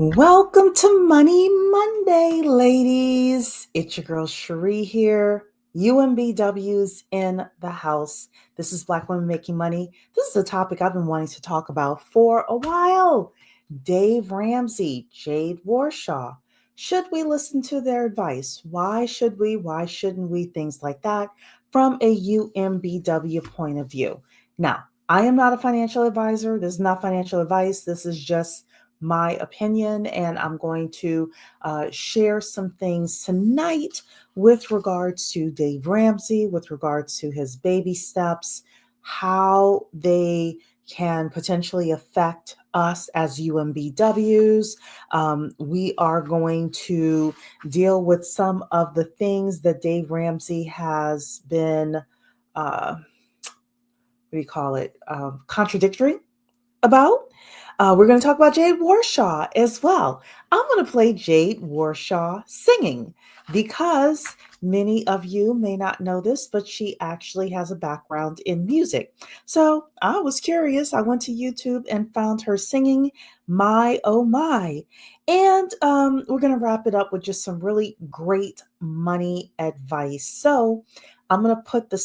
Welcome to Money Monday, ladies. It's your girl Cherie here. UMBWs in the house. This is Black Women Making Money. This is a topic I've been wanting to talk about for a while. Dave Ramsey, Jade, Warshaw. Should we listen to their advice? Why should we? Why shouldn't we? Things like that from a UMBW point of view. Now, I am not a financial advisor. This is not financial advice. This is just my opinion, and I'm going to share some things tonight with regards to Dave Ramsey, with regards to his baby steps, how they can potentially affect us as UMBWs. We are going to deal with some of the things that Dave Ramsey has been, contradictory about. We're going to talk about Jade Warshaw as well. I'm going to play Jade Warshaw singing because many of you may not know this, but she actually has a background in music. So I was curious. I went to YouTube and found her singing My Oh My. And we're going to wrap it up with just some really great money advice. So I'm going to put the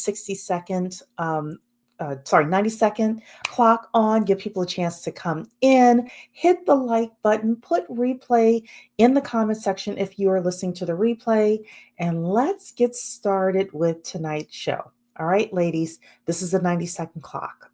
90-second clock on, give people a chance to come in, hit the like button, put replay in the comment section if you are listening to the replay, and let's get started with tonight's show. All right, ladies, this is a 90-second clock.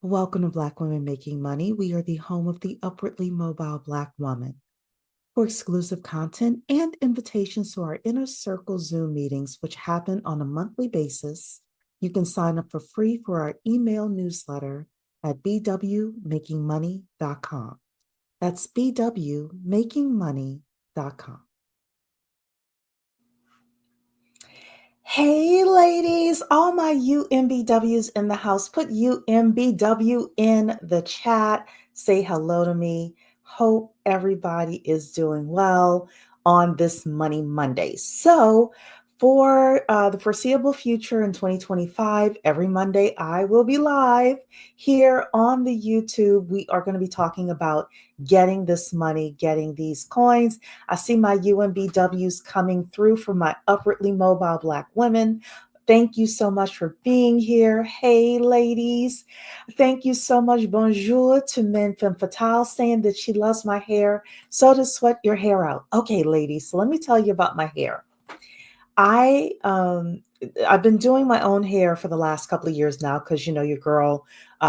Welcome to Black Women Making Money. We are the home of the upwardly mobile Black woman. For exclusive content and invitations to our Inner Circle Zoom meetings, which happen on a monthly basis, you can sign up for free for our email newsletter at bwmakingmoney.com. That's bwmakingmoney.com. Hey, ladies, all my UMBWs in the house, put UMBW in the chat. Say hello to me. Hope everybody is doing well on this Money Monday. So for the foreseeable future in 2025, every Monday I will be live here on the YouTube. We are going to be talking about getting this money, getting these coins. I see my UMBWs coming through for my upwardly mobile Black women. Thank you so much for being here. Hey, ladies. Thank you so much. Bonjour to Min Femme Fatale saying that she loves my hair. So to sweat your hair out. Okay, ladies, so let me tell you about my hair. I've been doing my own hair for the last couple of years now because, your girl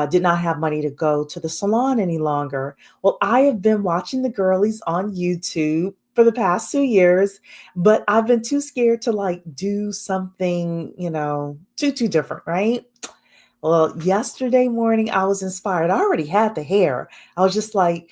did not have money to go to the salon any longer. Well, I have been watching the girlies on YouTube for the past 2 years, but I've been too scared to do something, too different, right? Well, yesterday morning I was inspired. I already had the hair. I was just like,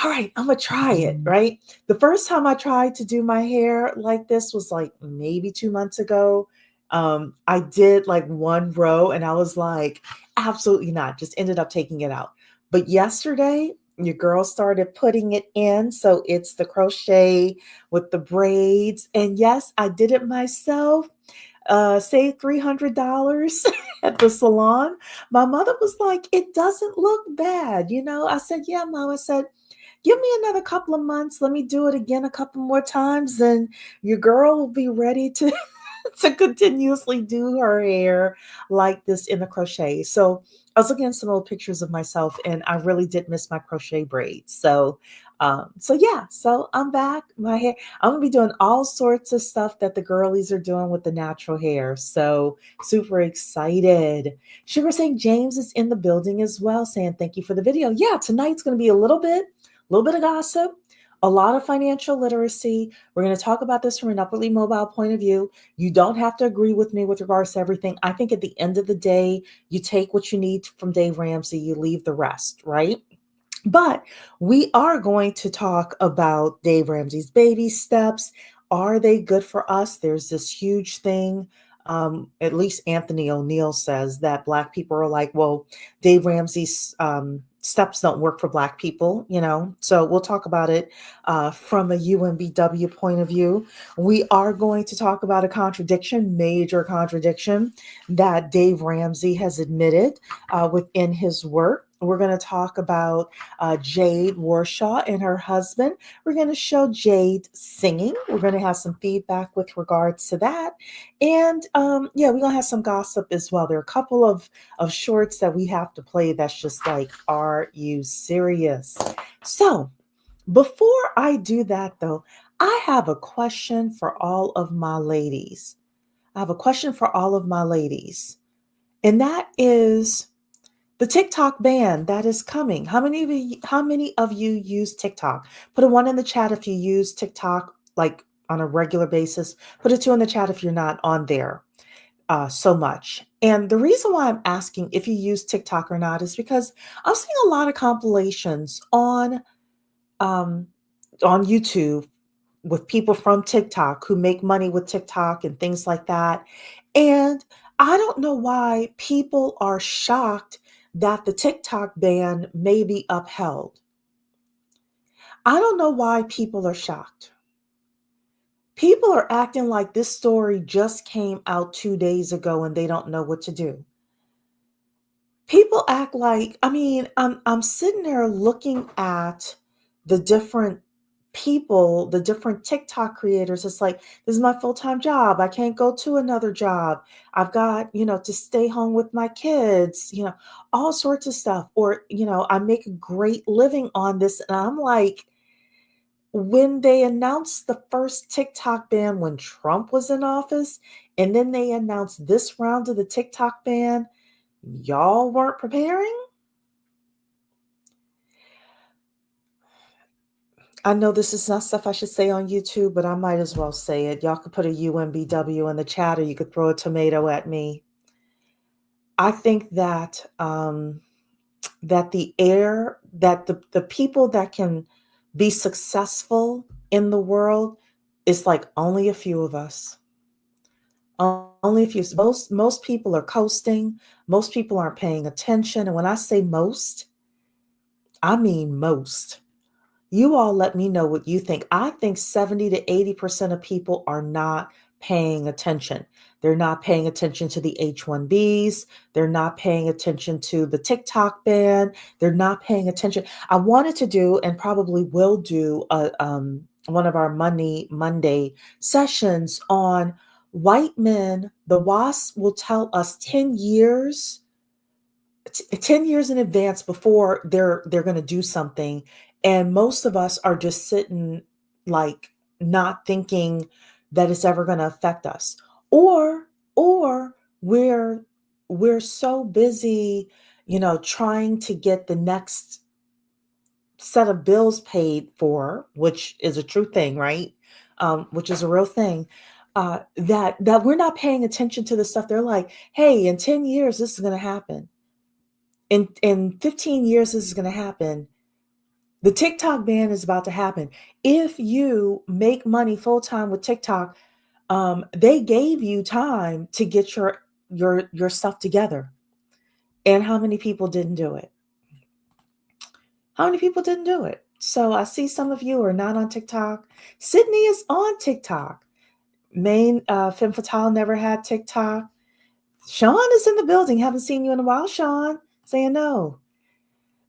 all right, I'm gonna try it, right? The first time I tried to do my hair like this was like maybe 2 months ago. I did like one row and I was like, absolutely not, just ended up taking it out. But yesterday, your girl started putting it in. So it's the crochet with the braids. And yes, I did it myself. Saved $300 at the salon. My mother was like, it doesn't look bad. I said, yeah, mom. I said, give me another couple of months. Let me do it again a couple more times, and your girl will be ready to to continuously do her hair like this in the crochet. So I was looking at some old pictures of myself, and I really did miss my crochet braids. So yeah. So I'm back. My hair. I'm gonna be doing all sorts of stuff that the girlies are doing with the natural hair. So super excited. Sugar saying James is in the building as well, saying thank you for the video. Yeah, tonight's gonna be a little bit of gossip, a lot of financial literacy. We're going to talk about this from an upwardly mobile point of view. You don't have to agree with me with regards to everything. I think at the end of the day, you take what you need from Dave Ramsey, you leave the rest, right? But we are going to talk about Dave Ramsey's baby steps. Are they good for us? There's this huge thing. At least Anthony O'Neill says that Black people are like, well, Dave Ramsey's steps don't work for Black people. So we'll talk about it from a UMBW point of view. We are going to talk about a contradiction, major contradiction that Dave Ramsey has admitted within his work. We're going to talk about Jade Warshaw and her husband. We're going to show Jade singing. We're going to have some feedback with regards to that. And yeah, we're going to have some gossip as well. There are a couple of shorts that we have to play that's just like, are you serious? So before I do that, though, I have a question for all of my ladies. And that is the TikTok ban that is coming. How many of you use TikTok? Put a 1 in the chat if you use TikTok like on a regular basis. Put a 2 in the chat if you're not on there so much. And the reason why I'm asking if you use TikTok or not is because I'm seeing a lot of compilations um, on YouTube with people from TikTok who make money with TikTok and things like that. And I don't know why people are shocked that the TikTok ban may be upheld. I don't know why people are shocked. People are acting like this story just came out 2 days ago and they don't know what to do. People act like, I'm sitting there looking at the different people, the different TikTok creators. It's like, this is my full-time job. I can't go to another job. I've got, to stay home with my kids, all sorts of stuff. Or, I make a great living on this. And I'm like, when they announced the first TikTok ban when Trump was in office, and then they announced this round of the TikTok ban, y'all weren't preparing? I know this is not stuff I should say on YouTube, but I might as well say it. Y'all could put a UMBW in the chat or you could throw a tomato at me. I think that that the people that can be successful in the world is like only a few of us. Only a few. Most people are coasting. Most people aren't paying attention. And when I say most, I mean most. You all let me know what you think. I think 70 to 80% of people are not paying attention. They're not paying attention to the H-1Bs. They're not paying attention to the TikTok ban. They're not paying attention. I wanted to do and probably will do one of our Money Monday sessions on white men. The WASP will tell us 10 years 10 years in advance before they're going to do something, and most of us are just sitting like not thinking that it's ever going to affect us, or we're so busy trying to get the next set of bills paid for, which is a true thing, right? Which is a real thing. That we're not paying attention to the stuff. They're like, hey, in 10 years this is going to happen. In 15 years, this is going to happen. The TikTok ban is about to happen. If you make money full time with TikTok, they gave you time to get your stuff together. And how many people didn't do it? How many people didn't do it? So I see some of you are not on TikTok. Sydney is on TikTok. Main Femme Fatale never had TikTok. Sean is in the building. Haven't seen you in a while, Sean. Saying no.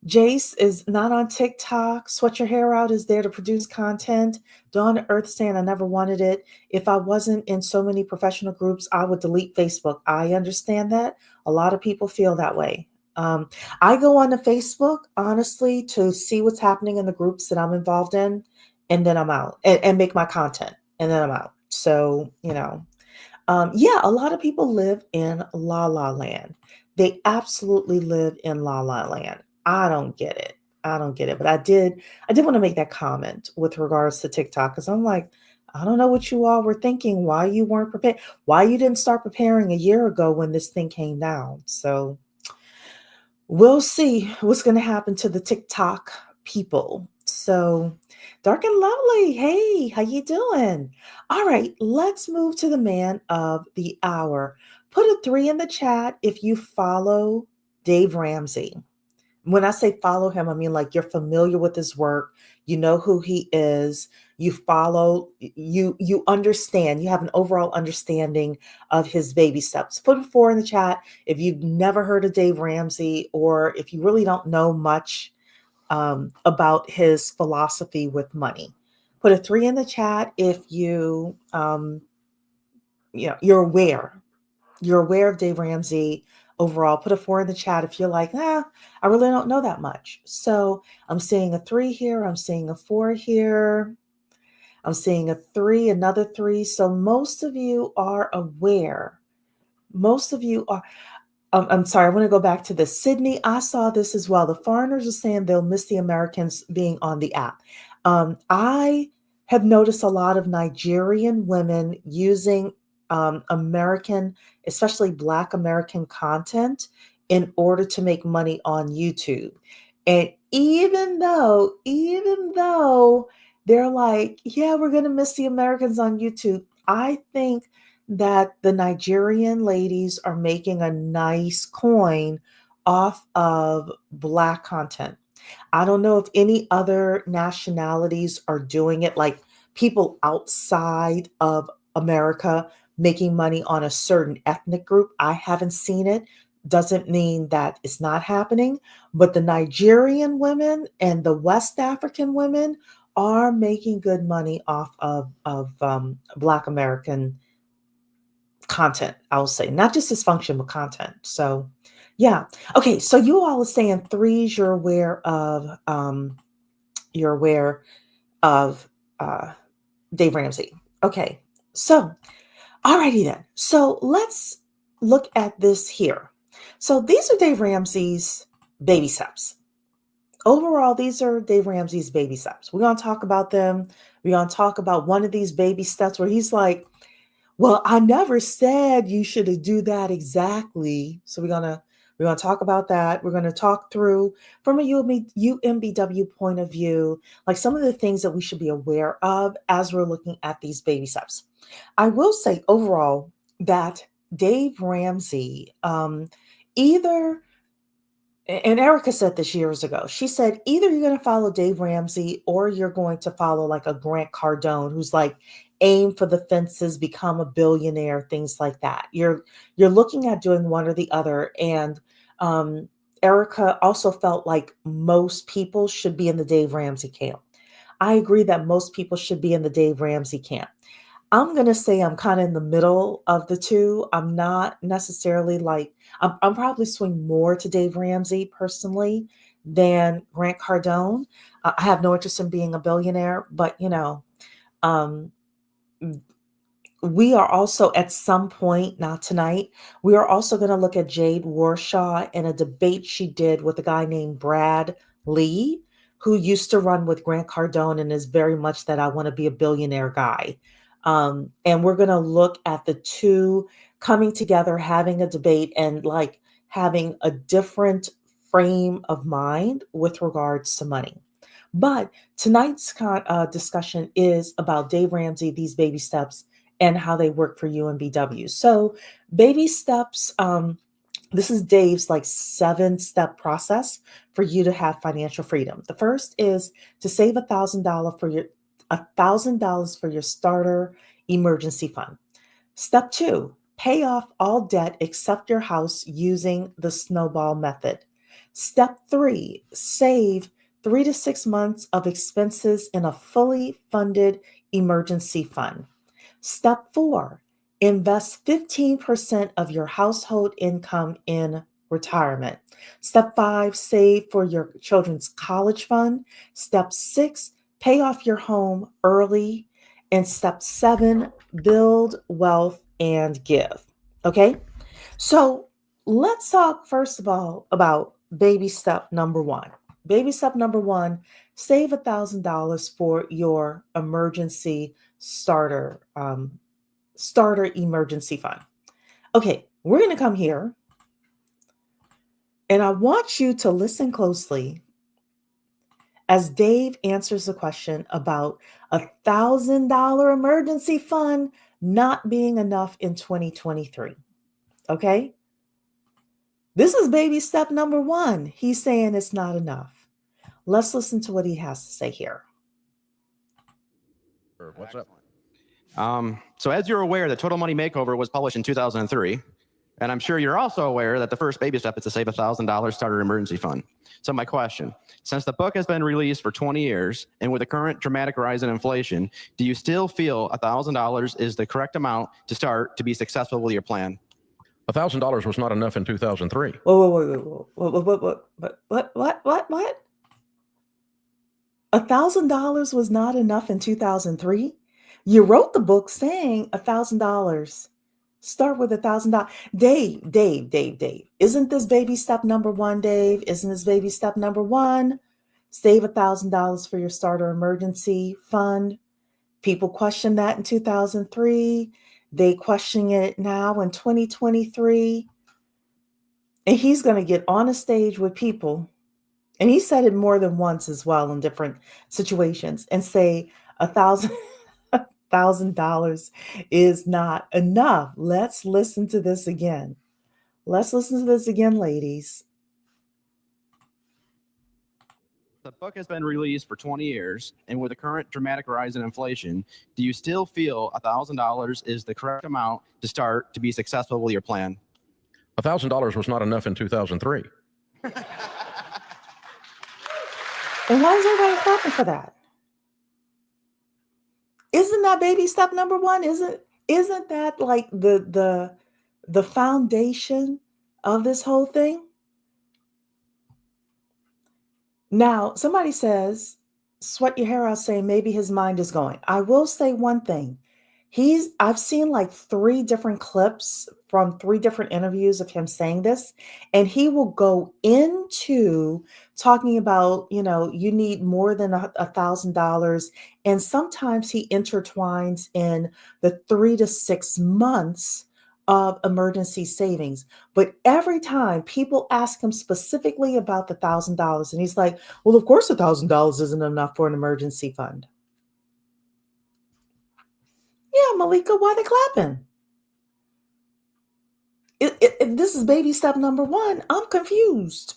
Jace is not on TikTok. Sweat Your Hair Out is there to produce content. Dawn Earth saying I never wanted it. If I wasn't in so many professional groups, I would delete Facebook. I understand that. A lot of people feel that way. Um, I go on to Facebook, honestly, to see what's happening in the groups that I'm involved in, and then I'm out and make my content, and then I'm out. So, yeah, a lot of people live in La La Land. They absolutely live in La La Land. I don't get it. I don't get it. But I did want to make that comment with regards to TikTok because I'm like, I don't know what you all were thinking, why you weren't prepared, why you didn't start preparing a year ago when this thing came down. So we'll see what's going to happen to the TikTok people. So, dark and lovely, hey, how you doing? All right, let's move to the man of the hour. Put a 3 in the chat if you follow Dave Ramsey. When I say follow him, I mean like you're familiar with his work, you know who he is, you follow, you understand, you have an overall understanding of his baby steps. Put a 4 in the chat if you've never heard of Dave Ramsey or if you really don't know much about his philosophy with money. Put a 3 in the chat if you're aware of Dave Ramsey overall. Put a 4 in the chat if you're like, I really don't know that much. So I'm seeing a 3 here. I'm seeing a 4 here. I'm seeing a 3, another 3. So most of you are aware. Most of you are. I'm sorry, I want to go back to this. Sydney, I saw this as well. The foreigners are saying they'll miss the Americans being on the app. I have noticed a lot of Nigerian women using American, especially Black American content in order to make money on YouTube. And even though they're like, yeah, we're going to miss the Americans on YouTube, I think that the Nigerian ladies are making a nice coin off of Black content. I don't know if any other nationalities are doing it, like people outside of America making money on a certain ethnic group. I haven't seen it. Doesn't mean that it's not happening, but the Nigerian women and the West African women are making good money off of Black American content, I'll say, not just dysfunction, but content. So, yeah. Okay. So you all are saying threes. You're aware of Dave Ramsey. Okay. So, alrighty then. So let's look at this here. So these are Dave Ramsey's baby steps. Overall, these are Dave Ramsey's baby steps. We're going to talk about them. We're going to talk about one of these baby steps where he's like, well, I never said you should do that exactly. So we're gonna talk about that. We're gonna talk through from a UMBW point of view, like some of the things that we should be aware of as we're looking at these baby steps. I will say overall that Dave Ramsey, either and Erica said this years ago. She said, either you're going to follow Dave Ramsey or you're going to follow like a Grant Cardone who's like aim for the fences, become a billionaire, things like that. You're looking at doing one or the other. And Erica also felt like most people should be in the Dave Ramsey camp. I agree that most people should be in the Dave Ramsey camp. I'm going to say I'm kind of in the middle of the two. I'm not necessarily like, I'm probably swing more to Dave Ramsey personally than Grant Cardone. I have no interest in being a billionaire, but um, we are also at some point, not tonight, we are also going to look at Jade Warshaw in a debate she did with a guy named Brad Lee, who used to run with Grant Cardone and is very much that I want to be a billionaire guy. And we're going to look at the two coming together, having a debate and like having a different frame of mind with regards to money. But tonight's discussion is about Dave Ramsey, these baby steps, and how they work for UMBW. So, baby steps. This is Dave's like 7-step process for you to have financial freedom. The first is to save $1,000 for your starter emergency fund. Step 2, pay off all debt except your house using the snowball method. Step 3, save 3 to 6 months of expenses in a fully funded emergency fund. Step 4, invest 15% of your household income in retirement. Step 5, save for your children's college fund. Step 6, pay off your home early. And step 7, build wealth and give. Okay? So let's talk first of all about baby step number 1. Baby step number 1, save $1,000 for your emergency starter emergency fund. Okay, we're going to come here and I want you to listen closely as Dave answers the question about $1,000 emergency fund not being enough in 2023. Okay? This is baby step number 1. He's saying it's not enough. Let's listen to what he has to say here. What's up? So as you're aware, the Total Money Makeover was published in 2003. And I'm sure you're also aware that the first baby step is to save $1,000 starter emergency fund. So my question, since the book has been released for 20 years, and with the current dramatic rise in inflation, do you still feel $1,000 is the correct amount to start to be successful with your plan? $1,000 was not enough in 2003. Whoa. What? $1,000 was not enough in 2003? You wrote the book saying $1,000. Start with $1,000. Dave. Isn't this baby step number 1, Dave? Isn't this baby step number 1? Save $1,000 for your starter emergency fund. People questioned that in 2003. They question it now in 2023. And he's going to get on a stage with people, and he said it more than once as well in different situations, and say $1,000 is not enough. Let's listen to this again. Ladies. The book has been released for 20 years, and with the current dramatic rise in inflation, do you still feel $1,000 is the correct amount to start to be successful with your plan? $1,000 was not enough in 2003. And why is everybody clapping for that? Isn't that baby step number 1? Isn't that like the foundation of this whole thing? Now, somebody says, sweat your hair out, saying maybe his mind is going. I will say one thing. I've seen like 3 different clips from 3 different interviews of him saying this, and he will go into talking about, you need more than $1,000. And sometimes he intertwines in the 3 to 6 months of emergency savings. But every time people ask him specifically about the $1,000, and he's like, well, of course, $1,000 isn't enough for an emergency fund. Yeah, Malika, why they clapping? This is baby step number 1. I'm confused.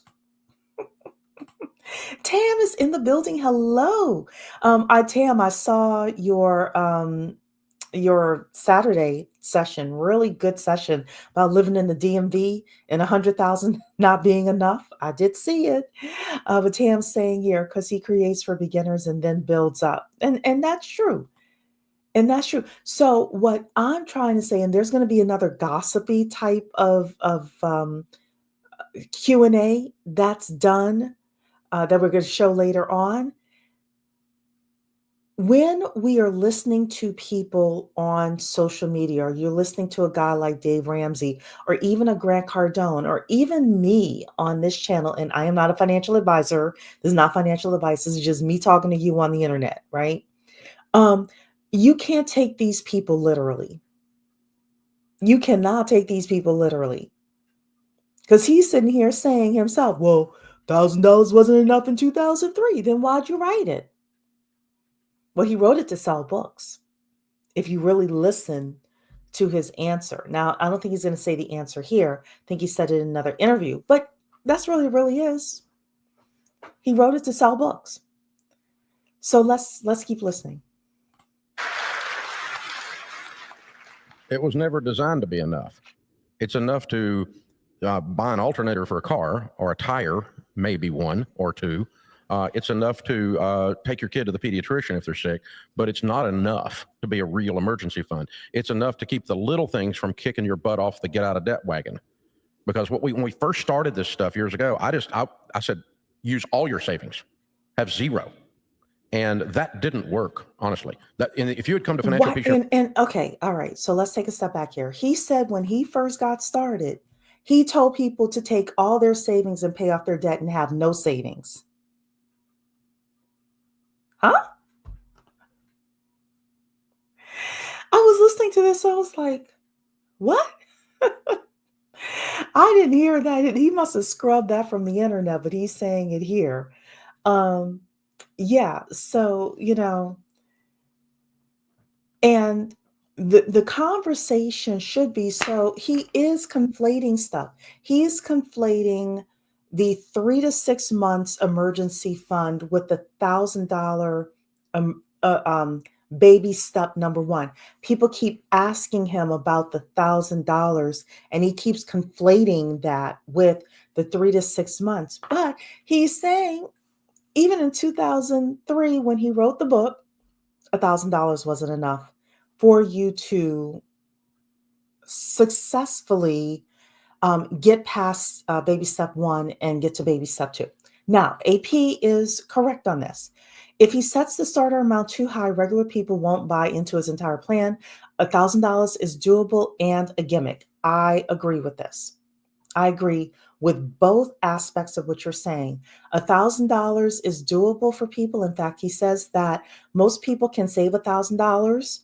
Tam is in the building. Hello. Tam, I saw your Saturday session, really good session about living in the DMV and 100,000 not being enough. I did see it. But Tam's saying here, because he creates for beginners and then builds up. And that's true. And that's true. So what I'm trying to say, and there's going to be another gossipy type of Q&A that's done that we're going to show later on. When we are listening to people on social media, or you're listening to a guy like Dave Ramsey, or even a Grant Cardone, or even me on this channel, and I am not a financial advisor. This is not financial advice. This is just me talking to you on the internet, right? You can't take these people literally. You cannot take these people literally. Because he's sitting here saying himself, well, $1,000 wasn't enough in 2003. Then why'd you write it? Well, he wrote it to sell books. If you really listen to his answer. Now, I don't think he's going to say the answer here. I think he said it in another interview, but that's really is. He wrote it to sell books. So let's keep listening. It was never designed to be enough. It's enough to buy an alternator for a car or a tire, maybe one or two. It's enough to take your kid to the pediatrician if they're sick, but it's not enough to be a real emergency fund. It's enough to keep the little things from kicking your butt off the get out of debt wagon. Because when we first started this stuff years ago, I said, use all your savings, have zero. And that didn't work, honestly. If you had come to financial peace, okay, all right. So let's take a step back here. He said when he first got started, he told people to take all their savings and pay off their debt and have no savings. Huh? I was listening to this. I was like, what? I didn't hear that. He must have scrubbed that from the internet, but he's saying it here. Yeah. So, and the conversation should be, so he is conflating stuff. He's conflating the 3 to 6 months emergency fund with the $1,000 baby step number one. People keep asking him about the $1,000 and he keeps conflating that with the 3 to 6 months. But he's saying even in 2003, when he wrote the book, $1,000 wasn't enough for you to successfully get past baby step one and get to baby step two. Now, AP is correct on this. If he sets the starter amount too high, regular people won't buy into his entire plan. $1,000 is doable and a gimmick. I agree with this. I agree with both aspects of what you're saying. $1,000 is doable for people. In fact, he says that most people can save $1,000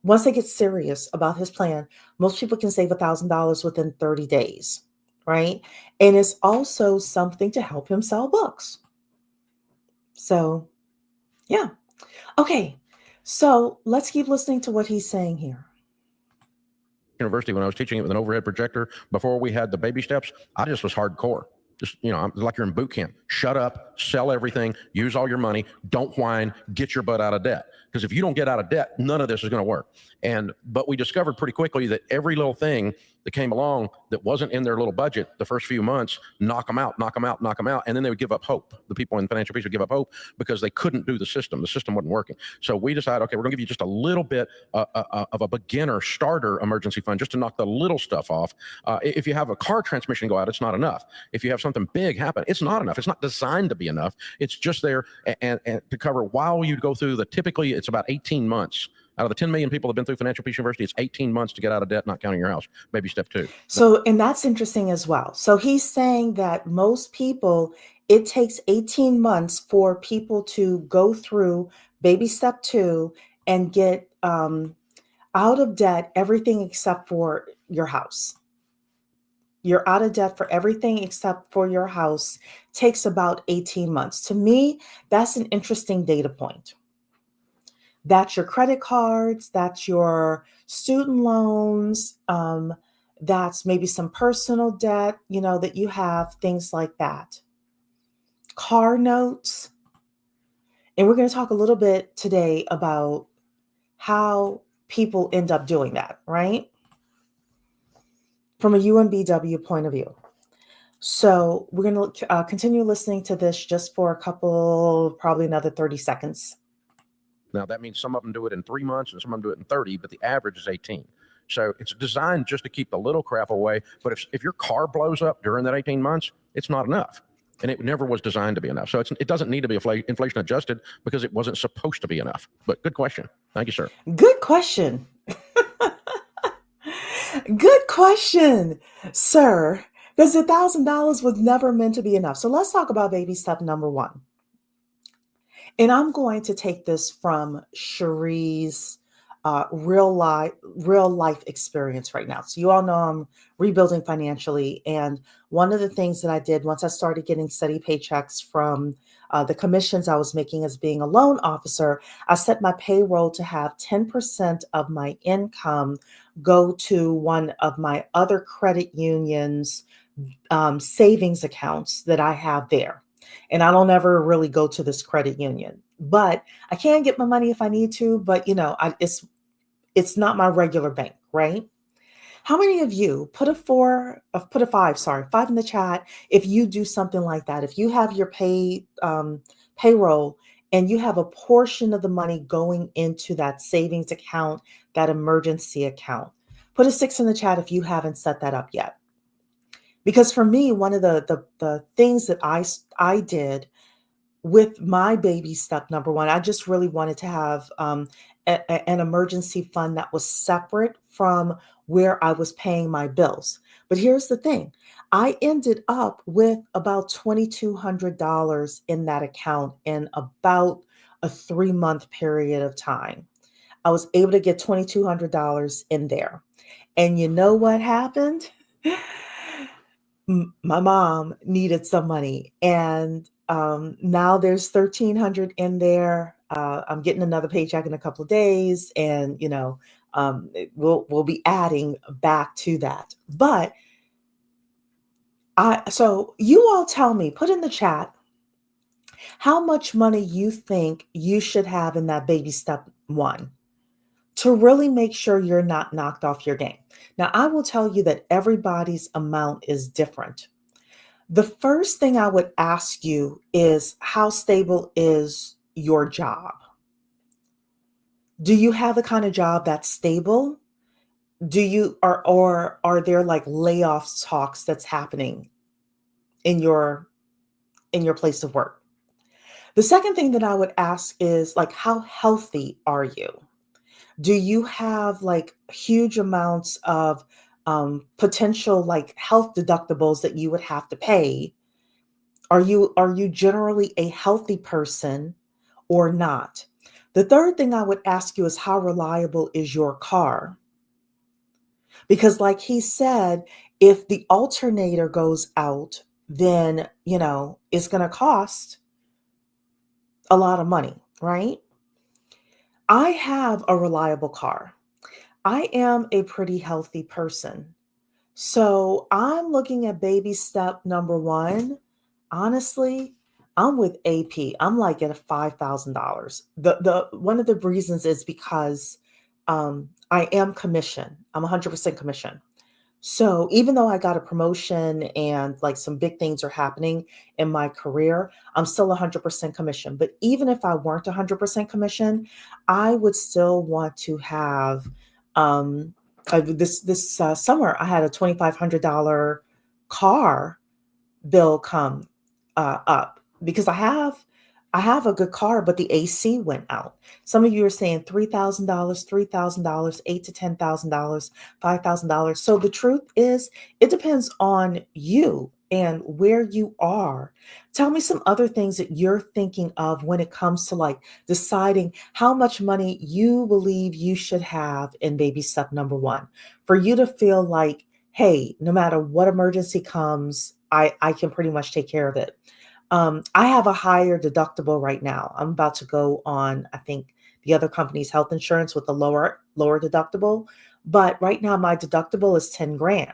once they get serious about his plan, most people can save $1,000 within 30 days, right? And it's also something to help him sell books. So, yeah. Okay. So let's keep listening to what he's saying here. University, when I was teaching it with an overhead projector, before we had the baby steps, I just was hardcore. Just, like you're in boot camp. Shut up, sell everything, use all your money, don't whine, get your butt out of debt. Because if you don't get out of debt, none of this is going to work. But we discovered pretty quickly that every little thing that came along that wasn't in their little budget the first few months, knock them out. And then they would give up hope. The people in financial peace would give up hope because they couldn't do the system. The system wasn't working. So we decided, okay, we're going to give you just a little bit of a beginner starter emergency fund just to knock the little stuff off. If you have a car transmission go out, it's not enough. If you have something big happen, it's not enough. It's not designed to be enough. It's just there and to cover while you go through typically it's about 18 months. Out of the 10 million people that have been through Financial Peace University, it's 18 months to get out of debt, not counting your house. Baby step two. So, and that's interesting as well. So he's saying that most people, it takes 18 months for people to go through baby step two and get out of debt, everything except for your house. You're out of debt for everything except for your house. Takes about 18 months. To me, that's an interesting data point. That's your credit cards, that's your student loans, that's maybe some personal debt, that you have, things like that. Car notes. And we're going to talk a little bit today about how people end up doing that, right? From a UMBW point of view. So we're going to continue listening to this just for probably another 30 seconds. Now, that means some of them do it in 3 months and some of them do it in 30, but the average is 18. So it's designed just to keep the little crap away. But if your car blows up during that 18 months, it's not enough. And it never was designed to be enough. So it doesn't need to be inflation adjusted because it wasn't supposed to be enough. But good question. Thank you, sir. Good question. Good question, sir. Because $1,000 was never meant to be enough. So let's talk about baby step number one. And I'm going to take this from Cherie's real life experience right now. So you all know I'm rebuilding financially, and one of the things that I did once I started getting steady paychecks from the commissions I was making as being a loan officer, I set my payroll to have 10% of my income go to one of my other credit unions savings accounts that I have there. And I don't ever really go to this credit union, but I can get my money if I need to. But it's not my regular bank, right? How many of you put a five, sorry, five in the chat if you do something like that? If you have your payroll and you have a portion of the money going into that savings account, that emergency account, put a six in the chat if you haven't set that up yet. Because for me, one of the things that I did with my baby step number one, I just really wanted to have an emergency fund that was separate from where I was paying my bills. But here's the thing. I ended up with about $2,200 in that account in about a 3-month period of time. I was able to get $2,200 in there. And you know what happened? My mom needed some money, and now there's 1,300 in there. I'm getting another paycheck in a couple of days, and we'll be adding back to that. But so you all tell me, put in the chat how much money you think you should have in that baby step one to really make sure you're not knocked off your game. Now, I will tell you that everybody's amount is different. The first thing I would ask you is, how stable is your job? Do you have the kind of job that's stable? Or are there like layoffs talks that's happening in your place of work? The second thing that I would ask is, like, how healthy are you? Do you have like huge amounts of potential like health deductibles that you would have to pay? Are you generally a healthy person or not? The third thing I would ask you is, how reliable is your car? Because like he said, if the alternator goes out, then, it's going to cost a lot of money, right? I have a reliable car. I am a pretty healthy person. So I'm looking at baby step number one. Honestly, I'm with AP. I'm like at $5,000. The one of the reasons is because I am commission. I'm 100% commission. So even though I got a promotion and like some big things are happening in my career, I'm still 100% commission. But even if I weren't 100% commission, I would still want to have this summer I had a $2,500 car bill come up because I have a good car, but the AC went out. Some of you are saying $3,000, $3,000, $8,000 to $10,000, $5,000. So the truth is, it depends on you and where you are. Tell me some other things that you're thinking of when it comes to like deciding how much money you believe you should have in baby step number one, for you to feel like, hey, no matter what emergency comes, I can pretty much take care of it. I have a higher deductible right now. I'm about to go on, I think, the other company's health insurance with a lower deductible. But right now my deductible is 10 grand.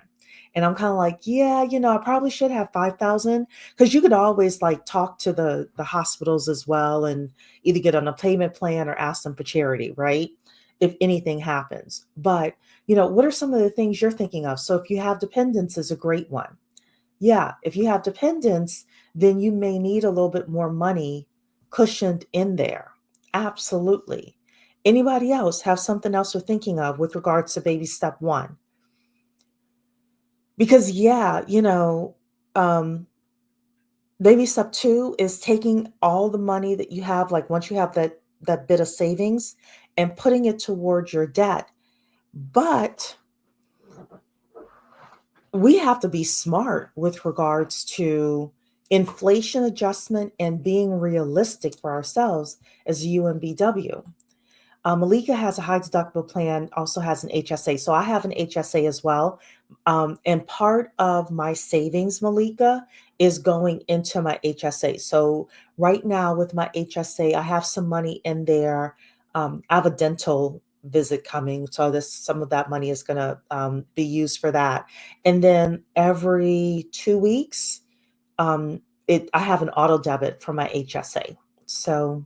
And I'm kind of like, yeah, I probably should have 5,000, because you could always like talk to the hospitals as well and either get on a payment plan or ask them for charity, right? If anything happens. But, what are some of the things you're thinking of? So if you have dependents, is a great one. Yeah, if you have dependents, then you may need a little bit more money cushioned in there. Absolutely. Anybody else have something else they're thinking of with regards to baby step one? Because baby step two is taking all the money that you have, like once you have that bit of savings, and putting it towards your debt. But we have to be smart with regards to inflation adjustment and being realistic for ourselves as a UMBW. Malika has a high deductible plan, also has an HSA. So I have an HSA as well. And part of my savings, Malika, is going into my HSA. So right now with my HSA, I have some money in there. I have a dental visit coming. So some of that money is going to be used for that. And then every 2 weeks, I have an auto debit for my HSA. So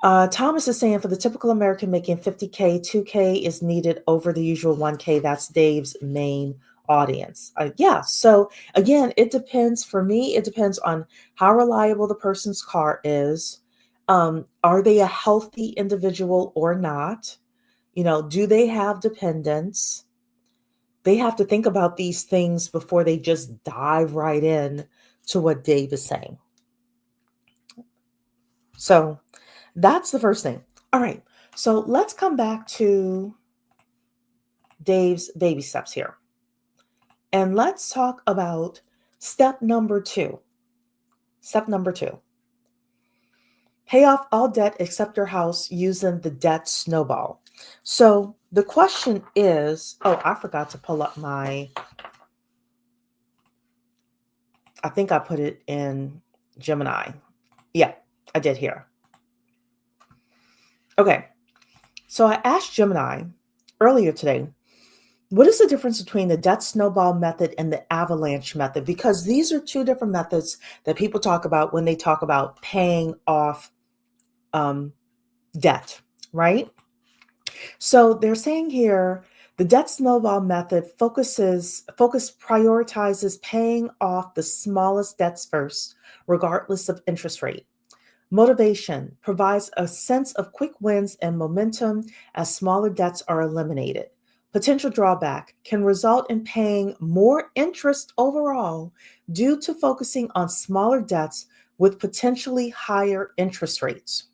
Thomas is saying for the typical American making 50K, 2K is needed over the usual 1K. That's Dave's main audience. Yeah. So again, it depends. For me, it depends on how reliable the person's car is. Are they a healthy individual or not? Do they have dependents? They have to think about these things before they just dive right in to what Dave is saying. So that's the first thing. All right. So let's come back to Dave's baby steps here. And let's talk about step number 2. Step number 2. Pay off all debt except your house using the debt snowball. So the question is, I forgot to pull up I think I put it in Gemini. Yeah, I did here. Okay. So I asked Gemini earlier today, what is the difference between the debt snowball method and the avalanche method? Because these are two different methods that people talk about when they talk about paying off debt, right? So they're saying here, the debt snowball method prioritizes paying off the smallest debts first, regardless of interest rate. Motivation provides a sense of quick wins and momentum as smaller debts are eliminated. Potential drawback can result in paying more interest overall due to focusing on smaller debts with potentially higher interest rates.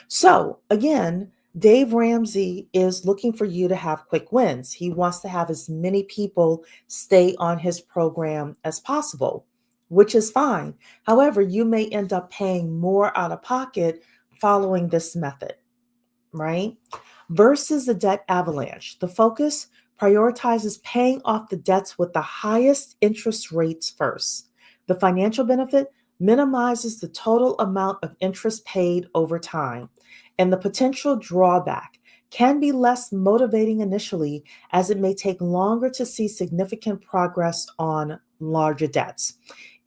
So again, Dave Ramsey is looking for you to have quick wins. He wants to have as many people stay on his program as possible, which is fine. However, you may end up paying more out of pocket following this method, right? Versus the debt avalanche. The focus prioritizes paying off the debts with the highest interest rates first. The financial benefit minimizes the total amount of interest paid over time, and the potential drawback can be less motivating initially as it may take longer to see significant progress on larger debts.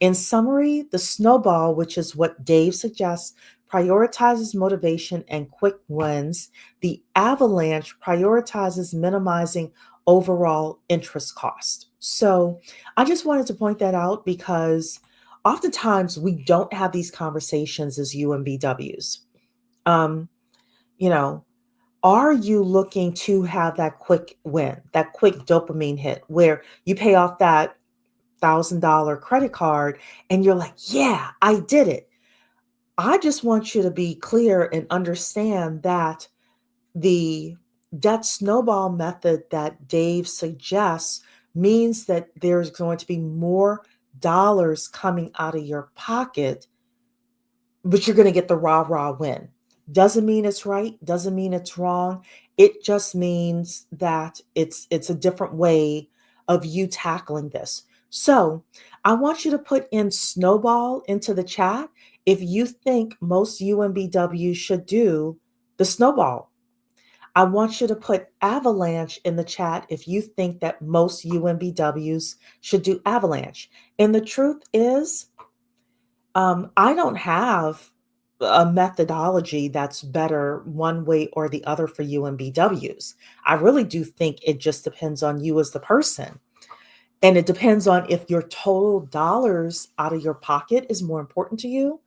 In summary, the snowball, which is what Dave suggests, prioritizes motivation and quick wins. The avalanche prioritizes minimizing overall interest cost. So I just wanted to point that out because oftentimes we don't have these conversations as UMBWs. Are you looking to have that quick win, that quick dopamine hit where you pay off that $1,000 credit card and you're like, yeah, I did it. I just want you to be clear and understand that the debt snowball method that Dave suggests means that there's going to be more dollars coming out of your pocket, but you're going to get the rah win. Doesn't mean it's right, doesn't mean it's wrong. It just means that it's a different way of you tackling this. So I want you to put in snowball into the chat if you think most UMBWs should do the snowball. I want you to put avalanche in the chat if you think that most UMBWs should do avalanche. And the truth is, I don't have a methodology that's better one way or the other for UMBWs. I really do think it just depends on you as the person. And it depends on if your total dollars out of your pocket is more important to you,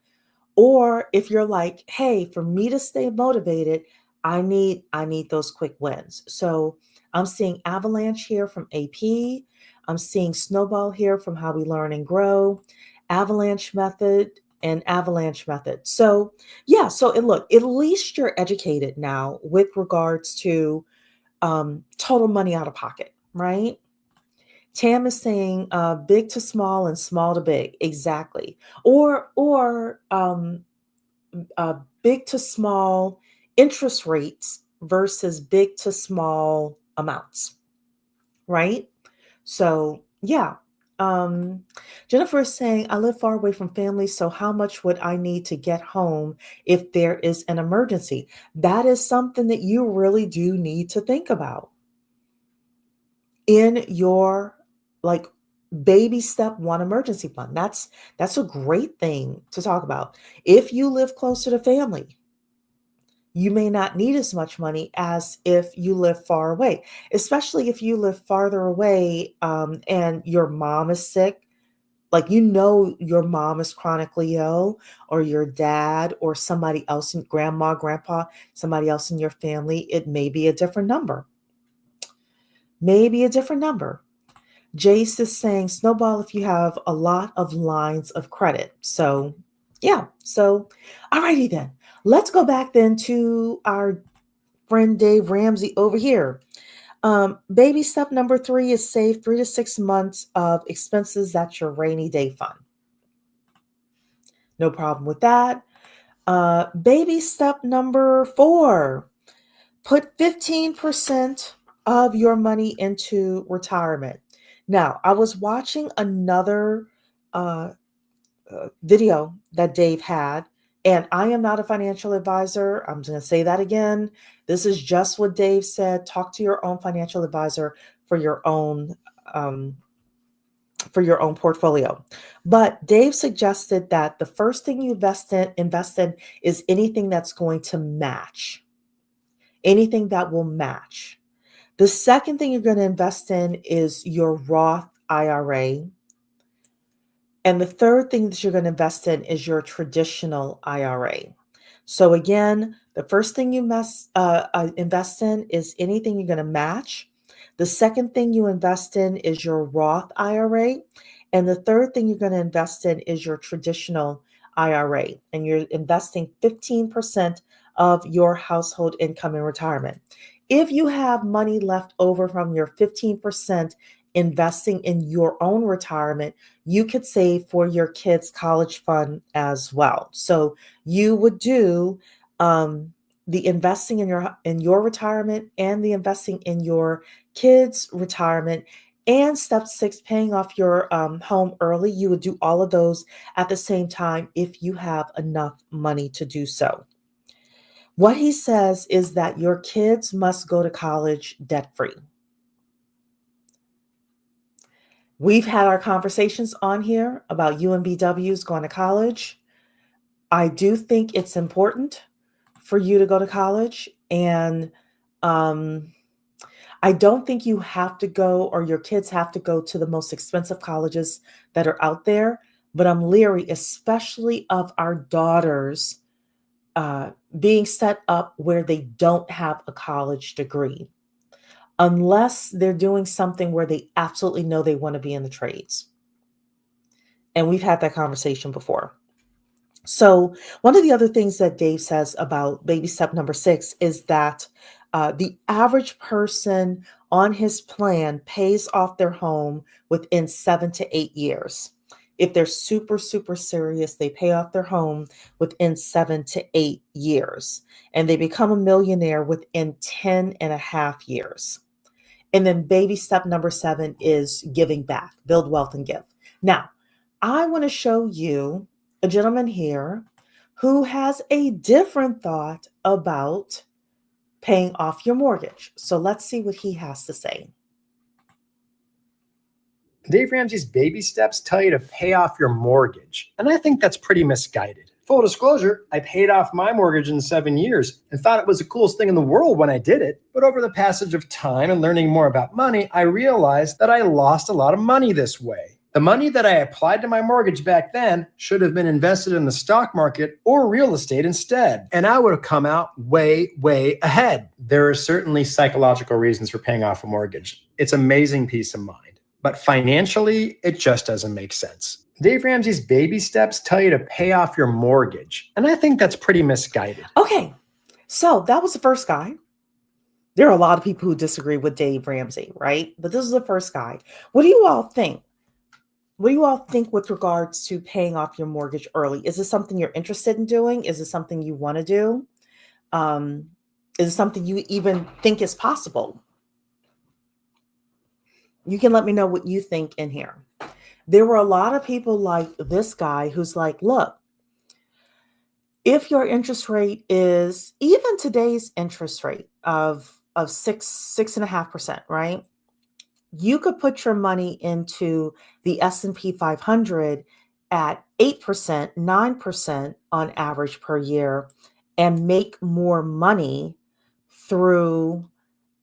or if you're like, hey, for me to stay motivated, I need those quick wins. So I'm seeing avalanche here from AP. I'm seeing snowball here from How We Learn and Grow, avalanche method and avalanche method. So yeah, look, at least you're educated now with regards to total money out of pocket, right? Tam is saying big to small and small to big. Exactly. Or big to small interest rates versus big to small amounts, right? So, yeah. Jennifer is saying, I live far away from family, so how much would I need to get home if there is an emergency? That is something that you really do need to think about in your like baby step one emergency fund. That's a great thing to talk about. If you live closer to family, you may not need as much money as if you live far away, especially if you live farther away and your mom is sick. Like, your mom is chronically ill, or your dad, or somebody else, grandma, grandpa, somebody else in your family, it may be a different number. Maybe a different number. Jace is saying, snowball if you have a lot of lines of credit. So, yeah. So, alrighty then. Let's go back then to our friend Dave Ramsey over here. Baby step number 3 is save 3 to 6 months of expenses. That's your rainy day fund. No problem with that. Baby step number 4, put 15% of your money into retirement. Now, I was watching another video that Dave had, and I am not a financial advisor. I'm going to say that again. This is just what Dave said. Talk to your own financial advisor for your own portfolio. But Dave suggested that the first thing you invest in is anything that's going to match. Anything that will match. The second thing you're going to invest in is your Roth IRA. And the third thing that you're going to invest in is your traditional IRA. So again, the first thing you invest in is anything you're going to match. The second thing you invest in is your Roth IRA. And the third thing you're going to invest in is your traditional IRA. And you're investing 15% of your household income in retirement. If you have money left over from your 15% investing in your own retirement, you could save for your kids' college fund as well. So you would do the investing in your retirement and the investing in your kids' retirement, and step 6, paying off your home early. You would do all of those at the same time if you have enough money to do so. What he says is that your kids must go to college debt-free. We've had our conversations on here about UMBWs going to college. I do think it's important for you to go to college, and I don't think you have to go, or your kids have to go, to the most expensive colleges that are out there, but I'm leery, especially of our daughters being set up where they don't have a college degree, unless they're doing something where they absolutely know they want to be in the trades. And we've had that conversation before. So one of the other things that Dave says about baby step number 6 is that the average person on his plan pays off their home within 7 to 8 years. If they're super, super serious, they pay off their home within 7 to 8 years. And they become a millionaire within 10 and a half years. And then baby step number 7 is giving back, build wealth and give. Now, I want to show you a gentleman here who has a different thought about paying off your mortgage. So let's see what he has to say. Dave Ramsey's baby steps tell you to pay off your mortgage, and I think that's pretty misguided. Full disclosure, I paid off my mortgage in 7 years and thought it was the coolest thing in the world when I did it. But over the passage of time and learning more about money, I realized that I lost a lot of money this way. The money that I applied to my mortgage back then should have been invested in the stock market or real estate instead, and I would have come out way, way ahead. There are certainly psychological reasons for paying off a mortgage. It's amazing peace of mind. But financially, it just doesn't make sense. Dave Ramsey's baby steps tell you to pay off your mortgage, and I think that's pretty misguided. Okay, so that was the first guy. There are a lot of people who disagree with Dave Ramsey, right? But this is the first guy. What do you all think? What do you all think with regards to paying off your mortgage early? Is this something you're interested in doing? Is it something you want to do? Is it something you even think is possible? You can let me know what you think in here. There were a lot of people like this guy who's like, look, if your interest rate is even today's interest rate of 6.5%, right? You could put your money into the S&P 500 at 8%, 9% on average per year, and make more money through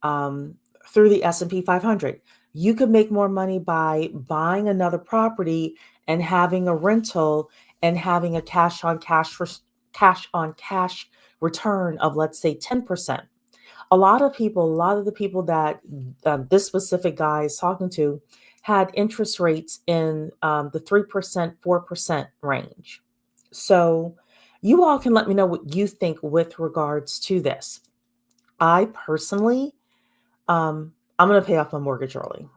through the S&P 500. You could make more money by buying another property and having a rental and having a cash on cash return of, let's say, 10%. A lot of the people that this specific guy is talking to had interest rates in the 3%, 4% range. So you all can let me know what you think with regards to this. I personally, I'm going to pay off my mortgage early.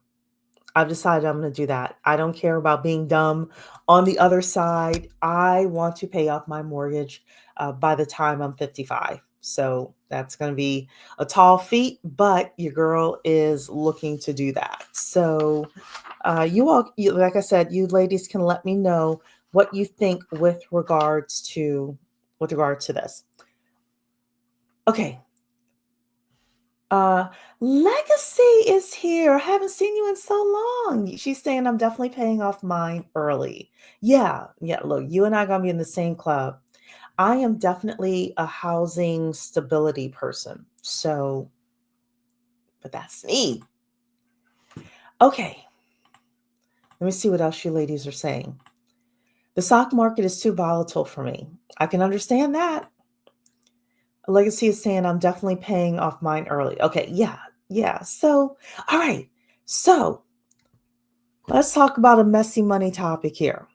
I've decided I'm going to do that. I don't care about being dumb on the other side. I want to pay off my mortgage by the time I'm 55. So that's going to be a tall feat, but your girl is looking to do that. So you all, like I said, you ladies can let me know what you think with regards to this. Okay. Legacy is here. I haven't seen you in so long. She's saying I'm definitely paying off mine early. Yeah. Look, you and I are gonna be in the same club. I am definitely a housing stability person. So, but that's me. Okay. Let me see what else you ladies are saying. The stock market is too volatile for me. I can understand that. Legacy is saying I'm definitely paying off mine early. Okay. Yeah. So, all right. So let's talk about a messy money topic here.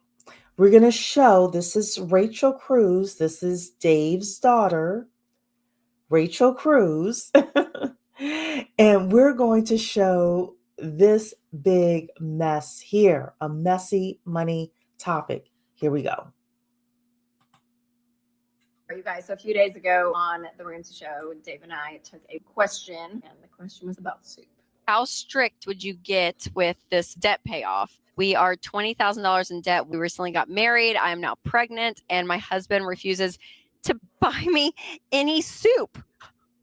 We're going to show, this is Rachel Cruz. This is Dave's daughter, Rachel Cruz. And we're going to show this big mess here, a messy money topic. Here we go. You guys, so a few days ago on the Ramsey show, Dave and I took a question, and the question was about soup. How strict would you get with this debt payoff? We are $20,000 in debt. We recently got married. I am now pregnant, and my husband refuses to buy me any soup.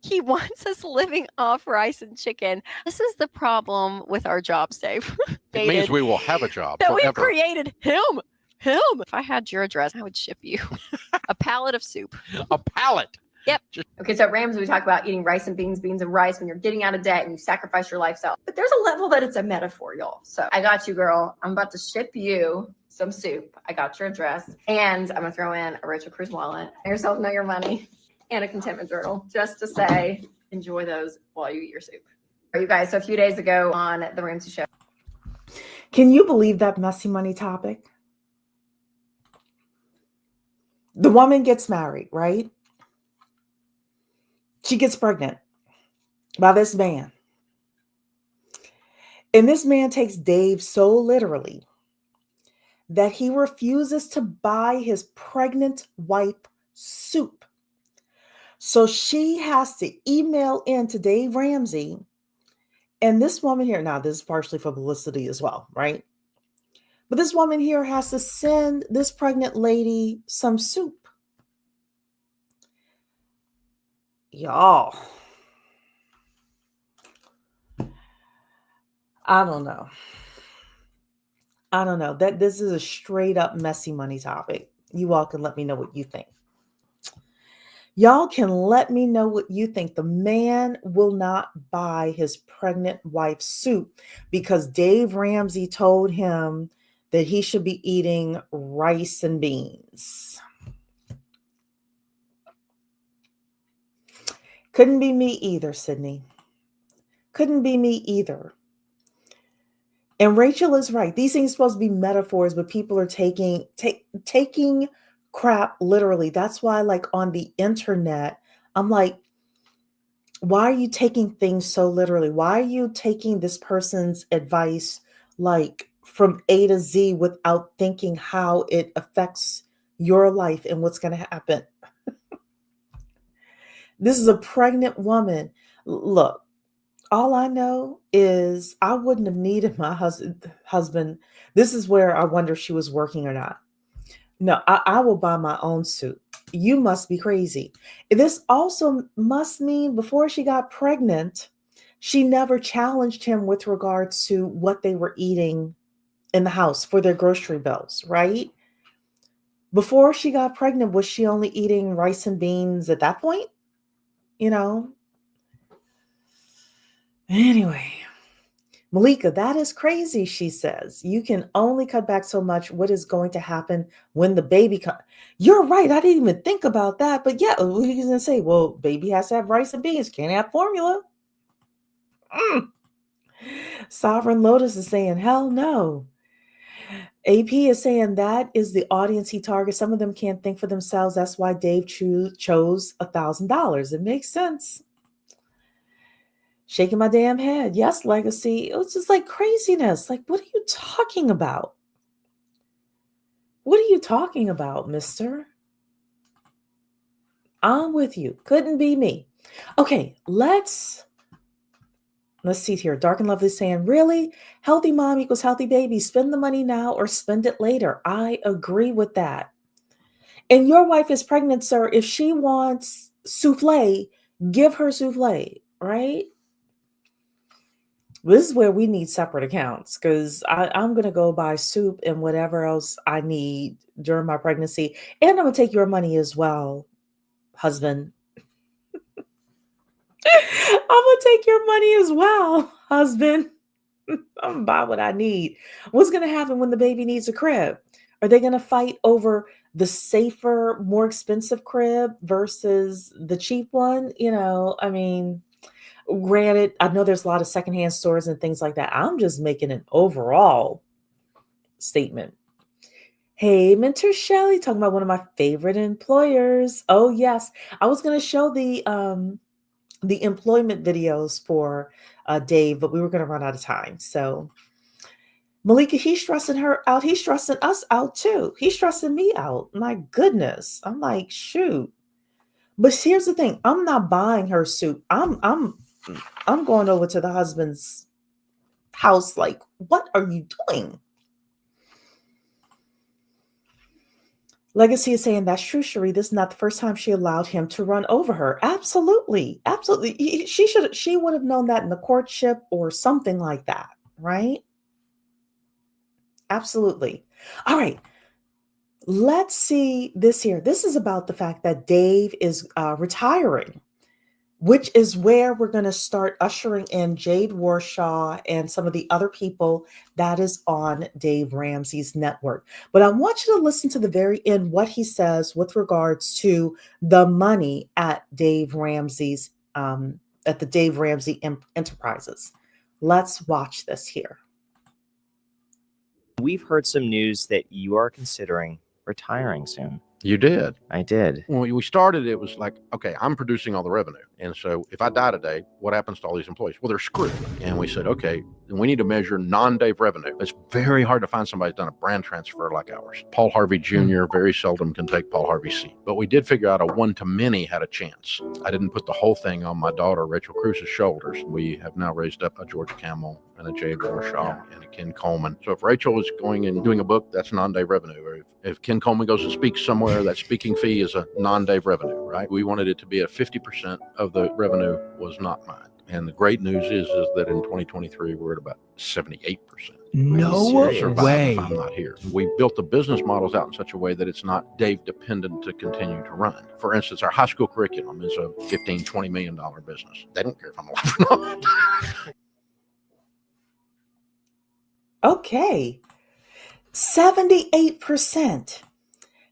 He wants us living off rice and chicken. This is the problem with our jobs, Dave. It means we will have a job that forever. We created him. If I had your address, I would ship you a pallet of soup. A pallet. Yep. Okay, so at Ramsey, we talk about eating rice and beans and rice when you're getting out of debt and you sacrifice your lifestyle. But there's a level that it's a metaphor, y'all. So I got you, girl. I'm about to ship you some soup. I got your address. And I'm going to throw in a Rachel Cruz wallet, yourself know your money, and a contentment journal just to say, enjoy those while you eat your soup. You guys, so a few days ago on the Ramsey show. Can you believe that messy money topic? The woman gets married, right? She gets pregnant by this man. And this man takes Dave so literally that he refuses to buy his pregnant wife soup. So she has to email in to Dave Ramsey. And this woman here, now this is partially for publicity as well, right? But this woman here has to send this pregnant lady some soup. Y'all, I don't know. That this is a straight up messy money topic. You all can let me know what you think. Y'all can let me know what you think. The man will not buy his pregnant wife soup because Dave Ramsey told him that he should be eating rice and beans. Couldn't be me either, Sydney. Couldn't be me either. And Rachel is right. These things are supposed to be metaphors, but people are taking crap literally. That's why, like, on the internet, I'm like, why are you taking things so literally? Why are you taking this person's advice like from A to Z without thinking how it affects your life and what's going to happen? This is a pregnant woman. Look, all I know is I wouldn't have needed my husband. This is where I wonder if she was working or not. No, I will buy my own suit. You must be crazy. This also must mean before she got pregnant, she never challenged him with regards to what they were eating in the house for their grocery bills, right? Before she got pregnant, was she only eating rice and beans at that point? You know? Anyway, Malika, that is crazy, she says. You can only cut back so much. What is going to happen when the baby comes? You're right. I didn't even think about that. But yeah, what are you going to say? Well, baby has to have rice and beans. Can't have formula. Sovereign Lotus is saying, hell no. AP is saying that is the audience he targets. Some of them can't think for themselves. That's why Dave chose $1,000. It makes sense. Shaking my damn head. Yes, Legacy. It was just like craziness. Like, what are you talking about? What are you talking about, mister? I'm with you. Couldn't be me. Okay, let's see here. Dark and Lovely saying, really? Healthy mom equals healthy baby. Spend the money now or spend it later. I agree with that. And your wife is pregnant, sir. If she wants souffle, give her souffle, right? This is where we need separate accounts because I'm going to go buy soup and whatever else I need during my pregnancy. And I'm going to take your money as well, husband. I'm going to take your money as well, husband. I'm going to buy what I need. What's going to happen when the baby needs a crib? Are they going to fight over the safer, more expensive crib versus the cheap one? You know, I mean, granted, I know there's a lot of secondhand stores and things like that. I'm just making an overall statement. Hey, Mentor Shelley, talking about one of my favorite employers. Oh, yes. I was going to show the employment videos for Dave, but we were going to run out of time. So Malika, he's stressing her out. He's stressing us out too. He's stressing me out. My goodness. I'm like, shoot. But here's the thing. I'm not buying her soup. I'm going over to the husband's house like, what are you doing? Legacy is saying, that's true, Cherie. This is not the first time she allowed him to run over her. Absolutely. Absolutely. She would have known that in the courtship or something like that, right? Absolutely. All right. Let's see this here. This is about the fact that Dave is retiring, which is where we're going to start ushering in Jade Warshaw and some of the other people that is on Dave Ramsey's network. But I want you to listen to the very end what he says with regards to the money at Dave Ramsey's at the Dave Ramsey Enterprises. Let's watch this here. We've heard some news that you are considering retiring soon. You did. I did. When we started, it was like, okay, I'm producing all the revenue. And so if I die today, what happens to all these employees? Well, they're screwed. And we said, okay, we need to measure non-Dave revenue. It's very hard to find somebody who's done a brand transfer like ours. Paul Harvey Jr. very seldom can take Paul Harvey's seat. But we did figure out a one-to-many had a chance. I didn't put the whole thing on my daughter, Rachel Cruz's shoulders. We have now raised up a George Camel and a Jade Warshaw and a Ken Coleman. So if Rachel is going and doing a book, that's non-Dave revenue. Or if Ken Coleman goes and speaks somewhere, that speaking fee is a non-Dave revenue, right? We wanted it to be a 50% of the revenue was not mine. And the great news is that in 2023, we're at about 78%. No way. If I'm not here. We built the business models out in such a way that it's not Dave dependent to continue to run. For instance, our high school curriculum is a $15, $20 million business. They don't care if I'm alive or not. Okay. 78%.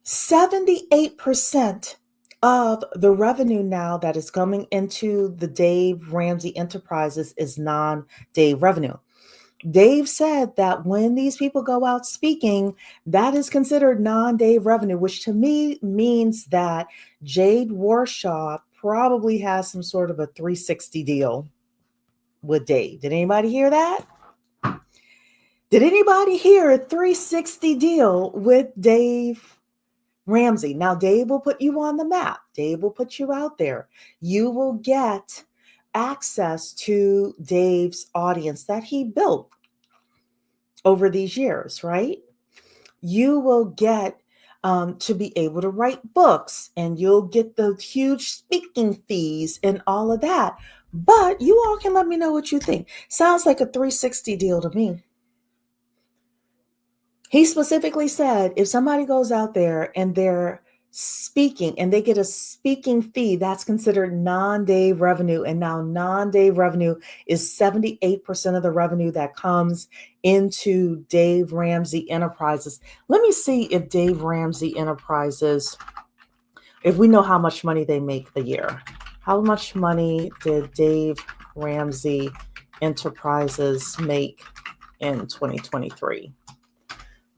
78% of the revenue now that is coming into the Dave Ramsey Enterprises is non-Dave revenue. Dave said that when these people go out speaking, that is considered non-Dave revenue, which to me means that Jade Warshaw probably has some sort of a 360 deal with Dave. Did anybody hear that? Did anybody hear a 360 deal with Dave Ramsey. Now, Dave will put you on the map. Dave will put you out there. You will get access to Dave's audience that he built over these years, right? You will get to be able to write books, and you'll get the huge speaking fees and all of that. But you all can let me know what you think. Sounds like a 360 deal to me. He specifically said if somebody goes out there and they're speaking and they get a speaking fee, that's considered non-Dave revenue. And now non-Dave revenue is 78% of the revenue that comes into Dave Ramsey Enterprises. Let me see if Dave Ramsey Enterprises, if we know how much money they make a year. How much money did Dave Ramsey Enterprises make in 2023?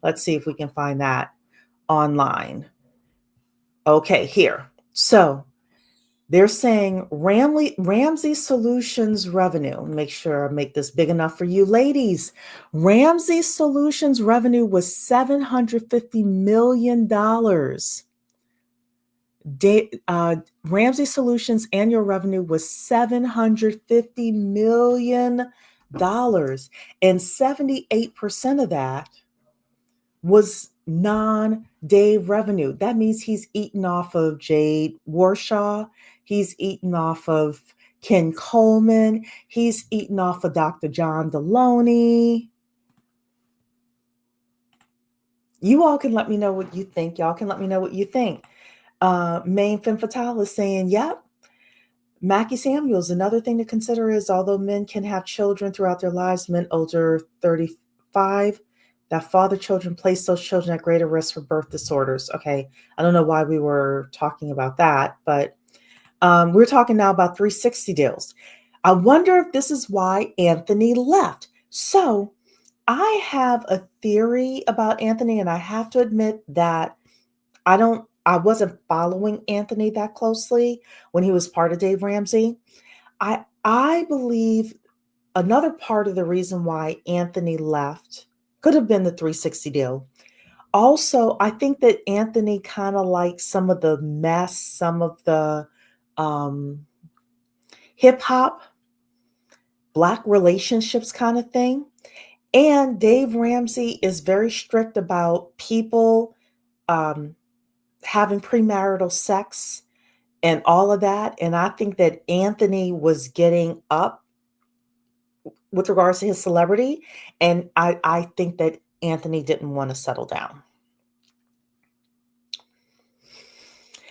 Let's see if we can find that online. Okay, here. So they're saying Ramsey Solutions revenue. Make sure I make this big enough for you ladies. Ramsey Solutions revenue was $750 million. Ramsey Solutions annual revenue was $750 million. And 78% of that was non-Dave revenue. That means he's eaten off of Jade Warshaw. He's eaten off of Ken Coleman. He's eaten off of Dr. John Deloney. You all can let me know what you think. Y'all can let me know what you think. Main Femme Fatale is saying, yep. Mackie Samuels, another thing to consider is although men can have children throughout their lives, men older 35, that father children place those children at greater risk for birth disorders. Okay, I don't know why we were talking about that, but we're talking now about 360 deals. I wonder if this is why Anthony left. So I have a theory about Anthony, and I have to admit that I wasn't following Anthony that closely when he was part of Dave Ramsey. I believe another part of the reason why Anthony left could have been the 360 deal. Also, I think that Anthony kind of likes some of the mess, some of the hip hop, Black relationships kind of thing. And Dave Ramsey is very strict about people having premarital sex and all of that. And I think that Anthony was getting up with regards to his celebrity. And I think that Anthony didn't want to settle down.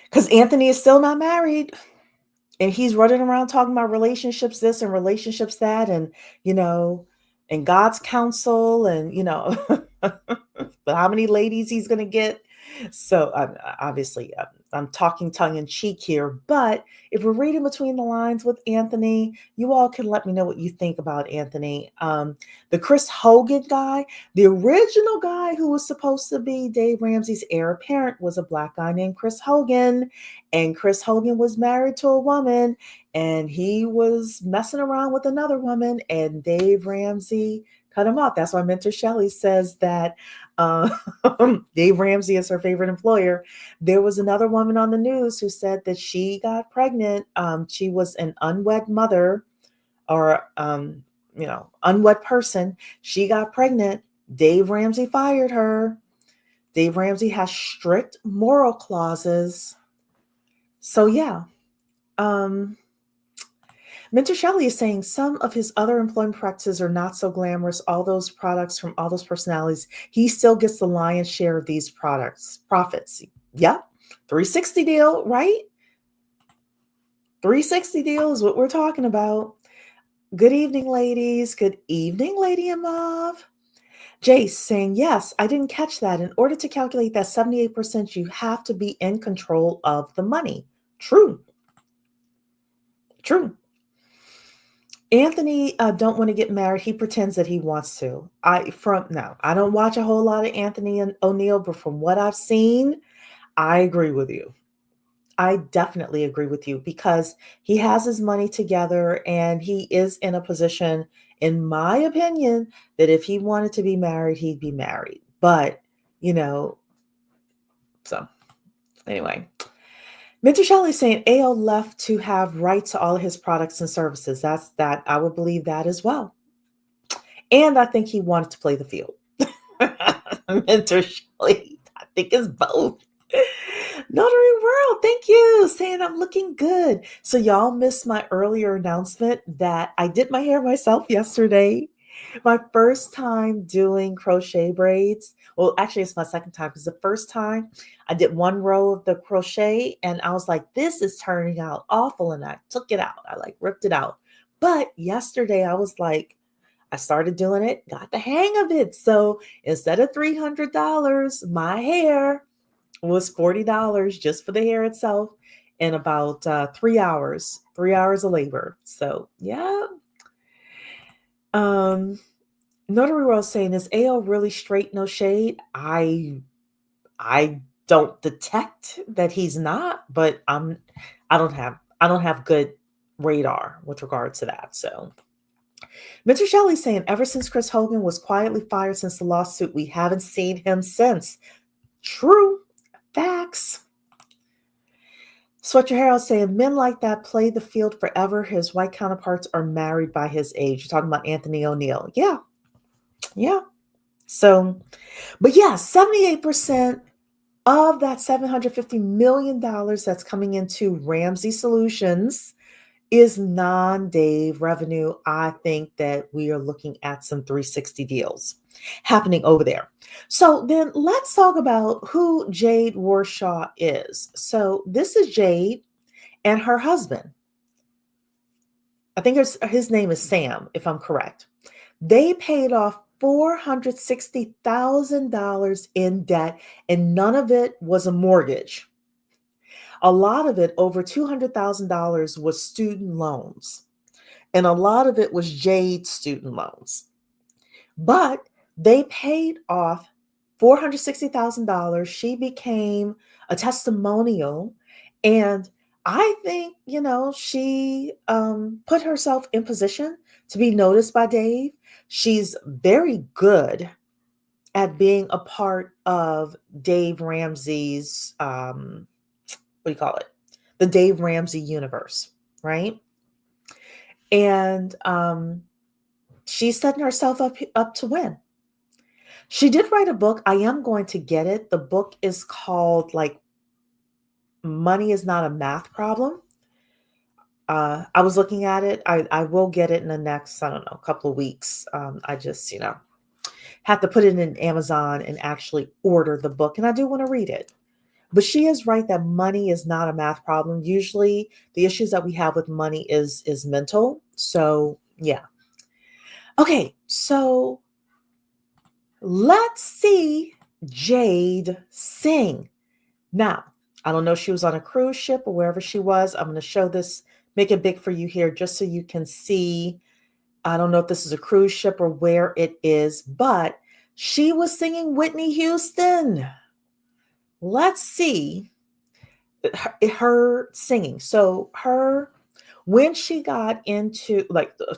Because Anthony is still not married. And he's running around talking about relationships this and relationships that. And, and God's counsel and, but how many ladies he's going to get. So obviously, I'm talking tongue in cheek here, but if we're reading between the lines with Anthony, you all can let me know what you think about Anthony. The Chris Hogan guy, the original guy who was supposed to be Dave Ramsey's heir apparent was a Black guy named Chris Hogan, and Chris Hogan was married to a woman, and he was messing around with another woman, and Dave Ramsey cut him off. That's why Mentor Shelley says that Dave Ramsey is her favorite employer. There was another woman on the news who said that she got pregnant. She was an unwed mother or, unwed person. She got pregnant. Dave Ramsey fired her. Dave Ramsey has strict moral clauses. So yeah. Mentor Shelley is saying some of his other employment practices are not so glamorous. All those products from all those personalities, he still gets the lion's share of these profits. Yep. 360 deal, right? 360 deal is what we're talking about. Good evening, ladies. Good evening, Lady in Mauve. Jace saying, yes, I didn't catch that. In order to calculate that 78%, you have to be in control of the money. True. Anthony don't want to get married. He pretends that he wants to. I don't watch a whole lot of Anthony O'Neill, but from what I've seen, I agree with you. I definitely agree with you because he has his money together and he is in a position, in my opinion, that if he wanted to be married, he'd be married. But, so Anyway, Minter Shelley saying AO left to have rights to all of his products and services. That's that. I would believe that as well. And I think he wanted to play the field. Minter Shelley, I think it's both. Notary World, thank you. Saying I'm looking good. So y'all missed my earlier announcement that I did my hair myself yesterday. My first time doing crochet braids. Well, actually, it's my second time because the first time I did one row of the crochet and I was like, this is turning out awful. And I took it out. I like ripped it out. But yesterday I was like, I started doing it, got the hang of it. So instead of $300, my hair was $40 just for the hair itself in about 3 hours, 3 hours of labor. So yeah. Notary World saying, is AO really straight, no shade? I don't detect that he's not, but I don't have good radar with regard to that. So Mr. Shelley saying, ever since Chris Hogan was quietly fired since the lawsuit, we haven't seen him since. True. Facts. Sweat Your Hair Out saying, men like that play the field forever. His white counterparts are married by his age. You're talking about Anthony O'Neill. Yeah. Yeah. So, but yeah, 78% of that $750 million that's coming into Ramsey Solutions is non-Dave revenue. I think that we are looking at some 360 deals happening over there. So then let's talk about who Jade Warshaw is. So this is Jade and her husband. I think his name is Sam, if I'm correct. They paid off $460,000 in debt, and none of it was a mortgage. A lot of it, over $200,000, was student loans. And a lot of it was Jade's student loans. But they paid off $460,000. She became a testimonial. And I think, she put herself in position to be noticed by Dave. She's very good at being a part of Dave Ramsey's, what do you call it? The Dave Ramsey universe, right? And she's setting herself up to win. She did write a book. I am going to get it. The book is called Money is Not a Math Problem. I was looking at it. I will get it in the next, I don't know, couple of weeks. I just, have to put it in Amazon and actually order the book. And I do want to read it. But she is right that money is not a math problem. Usually the issues that we have with money is mental. So yeah. Okay, so let's see Jade sing. Now, I don't know if she was on a cruise ship or wherever she was. I'm going to show this, make it big for you here just so you can see. I don't know if this is a cruise ship or where it is, but she was singing Whitney Houston. Let's see her singing. So when she got into,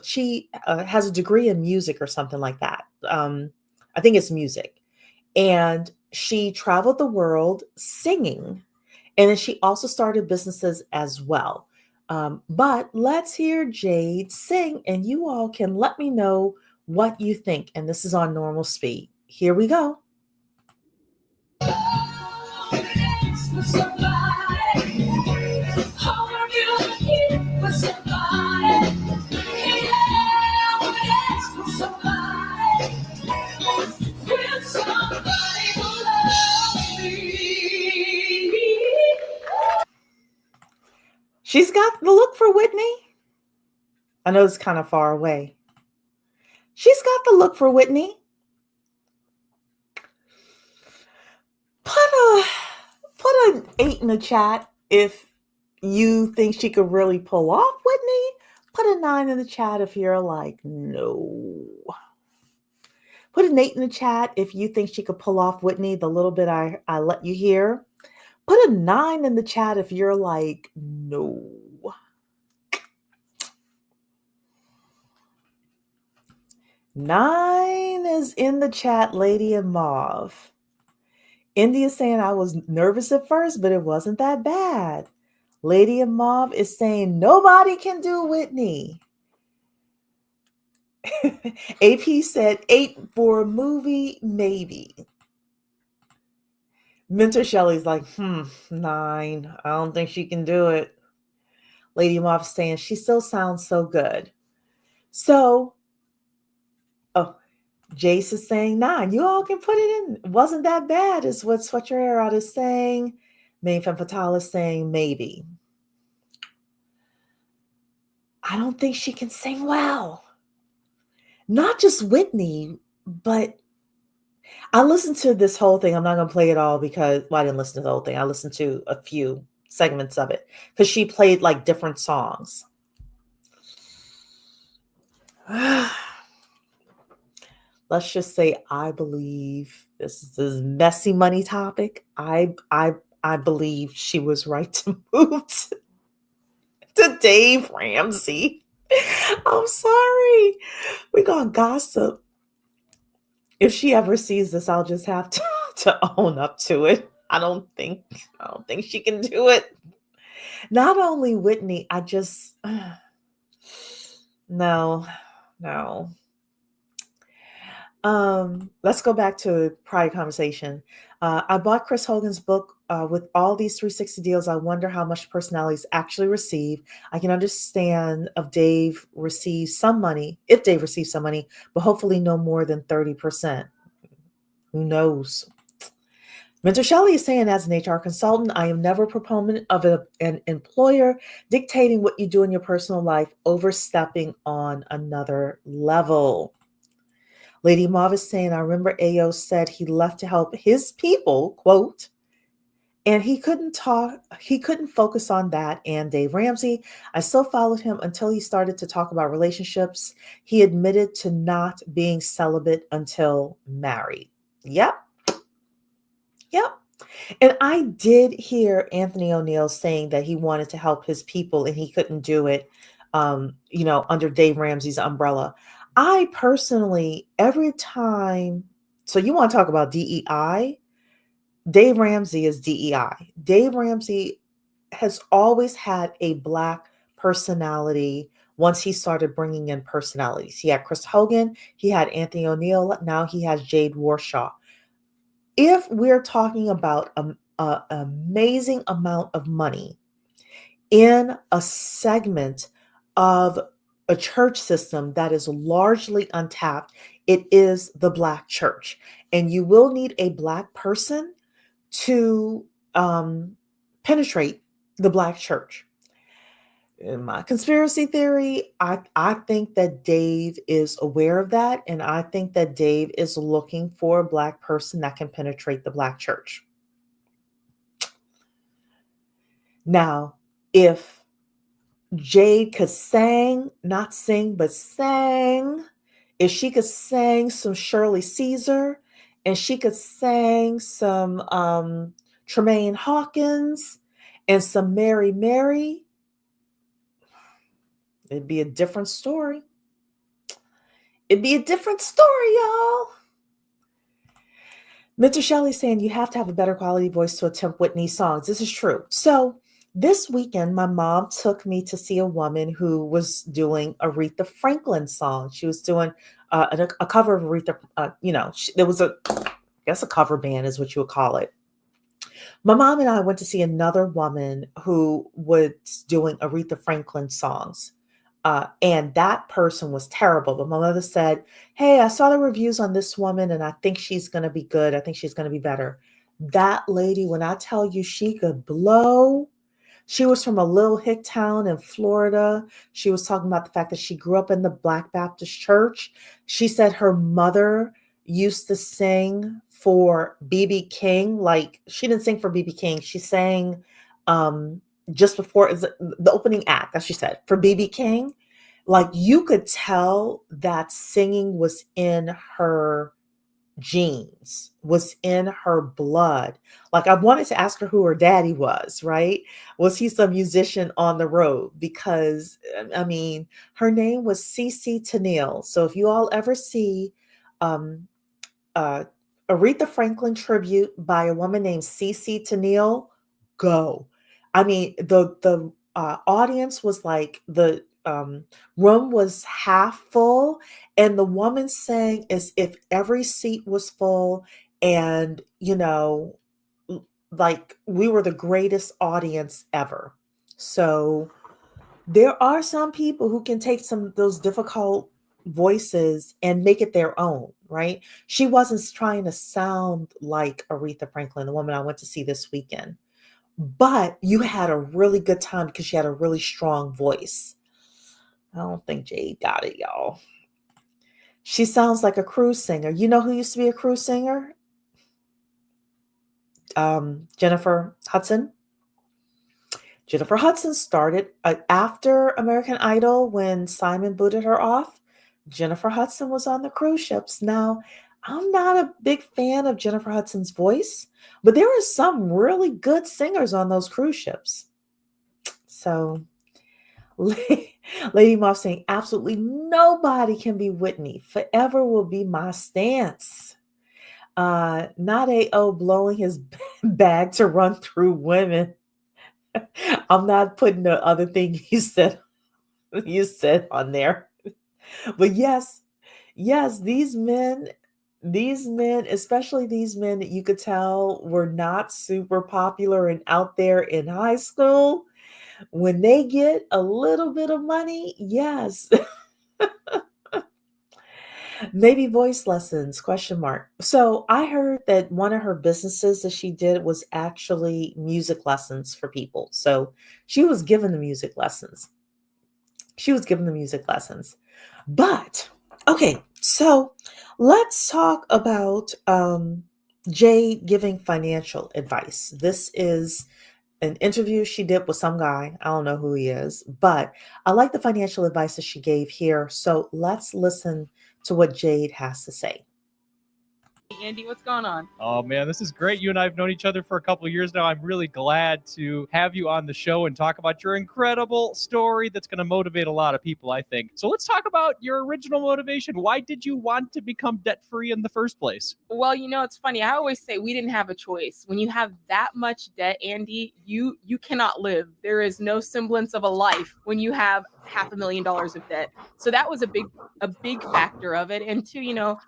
she has a degree in music or something like that. I think it's music. And she traveled the world singing. And then she also started businesses as well. But let's hear Jade sing, and you all can let me know what you think. And this is on normal speed. Here we go. She's got the look for Whitney. I know it's kind of far away. She's got the look for Whitney. Put an 8 in the chat if you think she could really pull off Whitney. Put a 9 in the chat if you're like, no. Put an 8 in the chat if you think she could pull off Whitney, the little bit I let you hear. Put a 9 in the chat if you're like, no. Nine is in the chat, Lady in Mauve. India saying I was nervous at first, but it wasn't that bad. Lady of Mauve is saying nobody can do Whitney. AP said 8 for a movie, maybe. Mentor Shelley's like, 9. I don't think she can do it. Lady Mauve saying she still sounds so good. So, Jace is saying 9. You all can put it in. It wasn't that bad, is what Sweat Your Hair Out is saying. Main Femme Fatale is saying maybe. I don't think she can sing well. Not just Whitney, but I listened to this whole thing. I'm not going to play it all because, well, I didn't listen to the whole thing. I listened to a few segments of it because she played like different songs. Let's just say I believe this is a messy money topic. I believe she was right to move to Dave Ramsey. I'm sorry. We're going to gossip. If she ever sees this, I'll just have to own up to it. I don't think she can do it. Not only Whitney, I just no. Let's go back to a prior conversation. I bought Chris Hogan's book with all these 360 deals. I wonder how much personalities actually receive. I can understand if Dave receives some money, but hopefully no more than 30%. Who knows? Mentor Shelley is saying, as an HR consultant, I am never a proponent of an employer dictating what you do in your personal life, overstepping on another level. Lady Mauve is saying, I remember AO said he left to help his people, quote, and he couldn't focus on that. And Dave Ramsey, I still followed him until he started to talk about relationships. He admitted to not being celibate until married. Yep. And I did hear Anthony O'Neill saying that he wanted to help his people and he couldn't do it, under Dave Ramsey's umbrella. I personally, every time, so you want to talk about DEI? Dave Ramsey is DEI. Dave Ramsey has always had a Black personality once he started bringing in personalities. He had Chris Hogan, he had Anthony O'Neill, now he has Jade Warshaw. If we're talking about an amazing amount of money in a segment of a church system that is largely untapped, it is the Black church. And you will need a Black person to penetrate the Black church. In my conspiracy theory, I think that Dave is aware of that. And I think that Dave is looking for a Black person that can penetrate the Black church. Now, if Jade could not sing, but sang, if she could sing some Shirley Caesar and she could sing some Tremaine Hawkins and some Mary, it'd be a different story. It'd be a different story, y'all. Mr. Shelley saying you have to have a better quality voice to attempt Whitney's songs. This is true. So this weekend, my mom took me to see a woman who was doing Aretha Franklin song. She was doing a cover of Aretha. There was a cover band is what you would call it. My mom and I went to see another woman who was doing Aretha Franklin songs. And that person was terrible. But my mother said, hey, I saw the reviews on this woman and I think she's going to be good. I think she's going to be better. That lady, when I tell you she could blow, she was from a little hick town in Florida. She was talking about the fact that she grew up in the Black Baptist church. She said her mother used to sing for B.B. King. Like, she didn't sing for B.B. King. She sang just before the opening act, as she said, for B.B. King. Like, you could tell that singing was in her genes, was in her blood. Like, I wanted to ask her who her daddy was, right? Was he some musician on the road? Because, I mean, her name was CeCe Tennille. So if you all ever see Aretha Franklin tribute by a woman named CeCe Tennille, go. I mean, the audience was like, the room was half full, and the woman sang as if every seat was full, and like we were the greatest audience ever. So there are some people who can take some of those difficult voices and make it their own, right? She wasn't trying to sound like Aretha Franklin, the woman I went to see this weekend, but you had a really good time because she had a really strong voice. I don't think Jade got it, y'all. She sounds like a cruise singer. You know who used to be a cruise singer? Jennifer Hudson. Jennifer Hudson started after American Idol when Simon booted her off. Jennifer Hudson was on the cruise ships. Now, I'm not a big fan of Jennifer Hudson's voice, but there are some really good singers on those cruise ships. So, Lady Moth saying, absolutely nobody can be Whitney. Forever will be my stance. Not A.O. blowing his bag to run through women. I'm not putting the other thing you said on there. But yes, these men, especially these men that you could tell were not super popular and out there in high school, when they get a little bit of money, yes. Maybe voice lessons, question mark. So I heard that one of her businesses that she did was actually music lessons for people. So she was given the music lessons. But okay, so let's talk about Jade giving financial advice. This is an interview she did with some guy. I don't know who he is, but I like the financial advice that she gave here. So let's listen to what Jade has to say. Andy, what's going on? Oh man, this is great. You and I have known each other for a couple of years now. I'm really glad to have you on the show and talk about your incredible story that's going to motivate a lot of people, I think. So let's talk about your original motivation. Why did you want to become debt-free in the first place? Well, it's funny. I always say we didn't have a choice. When you have that much debt, Andy, you cannot live. There is no semblance of a life when you have $500,000 of debt. So that was a big factor of it. And two,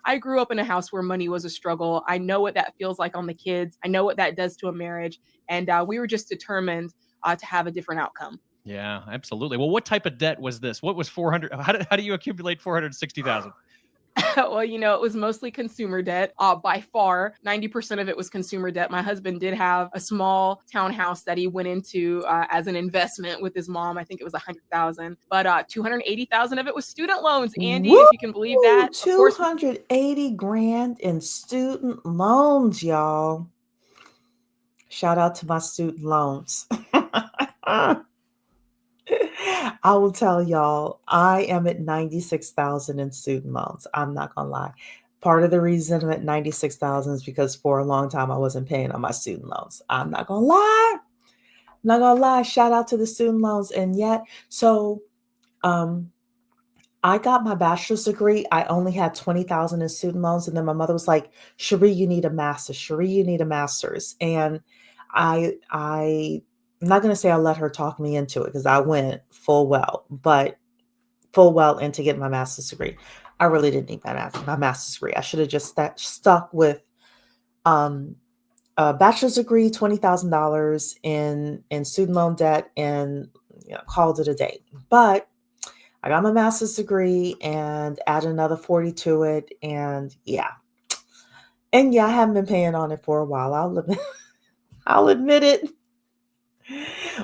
I grew up in a house where money was a struggle. I know what that feels like on the kids. I know what that does to a marriage. And we were just determined to have a different outcome. Yeah, absolutely. Well, what type of debt was this? What was 400? How do you accumulate 460,000? Well, it was mostly consumer debt. By far, 90% of it was consumer debt. My husband did have a small townhouse that he went into as an investment with his mom. I think it was $100,000, but 280,000 of it was student loans. Andy, Woo! if you can believe that. 280 grand in student loans, y'all. Shout out to my student loans. I will tell y'all, I am at 96,000 in student loans. I'm not gonna lie. Part of the reason I'm at 96,000 is because for a long time I wasn't paying on my student loans. I'm not gonna lie. Shout out to the student loans. And yet, so I got my bachelor's degree. I only had 20,000 in student loans. And then my mother was like, Cherie, you need a master's. Cherie, you need a master's. And I'm not going to say I let her talk me into it because I went full well into getting my master's degree. I really didn't need my master's degree. I should have just stuck with a bachelor's degree, $20,000 in student loan debt, and called it a day. But I got my master's degree and added another 40 to it, and yeah, I haven't been paying on it for a while. I'll admit it.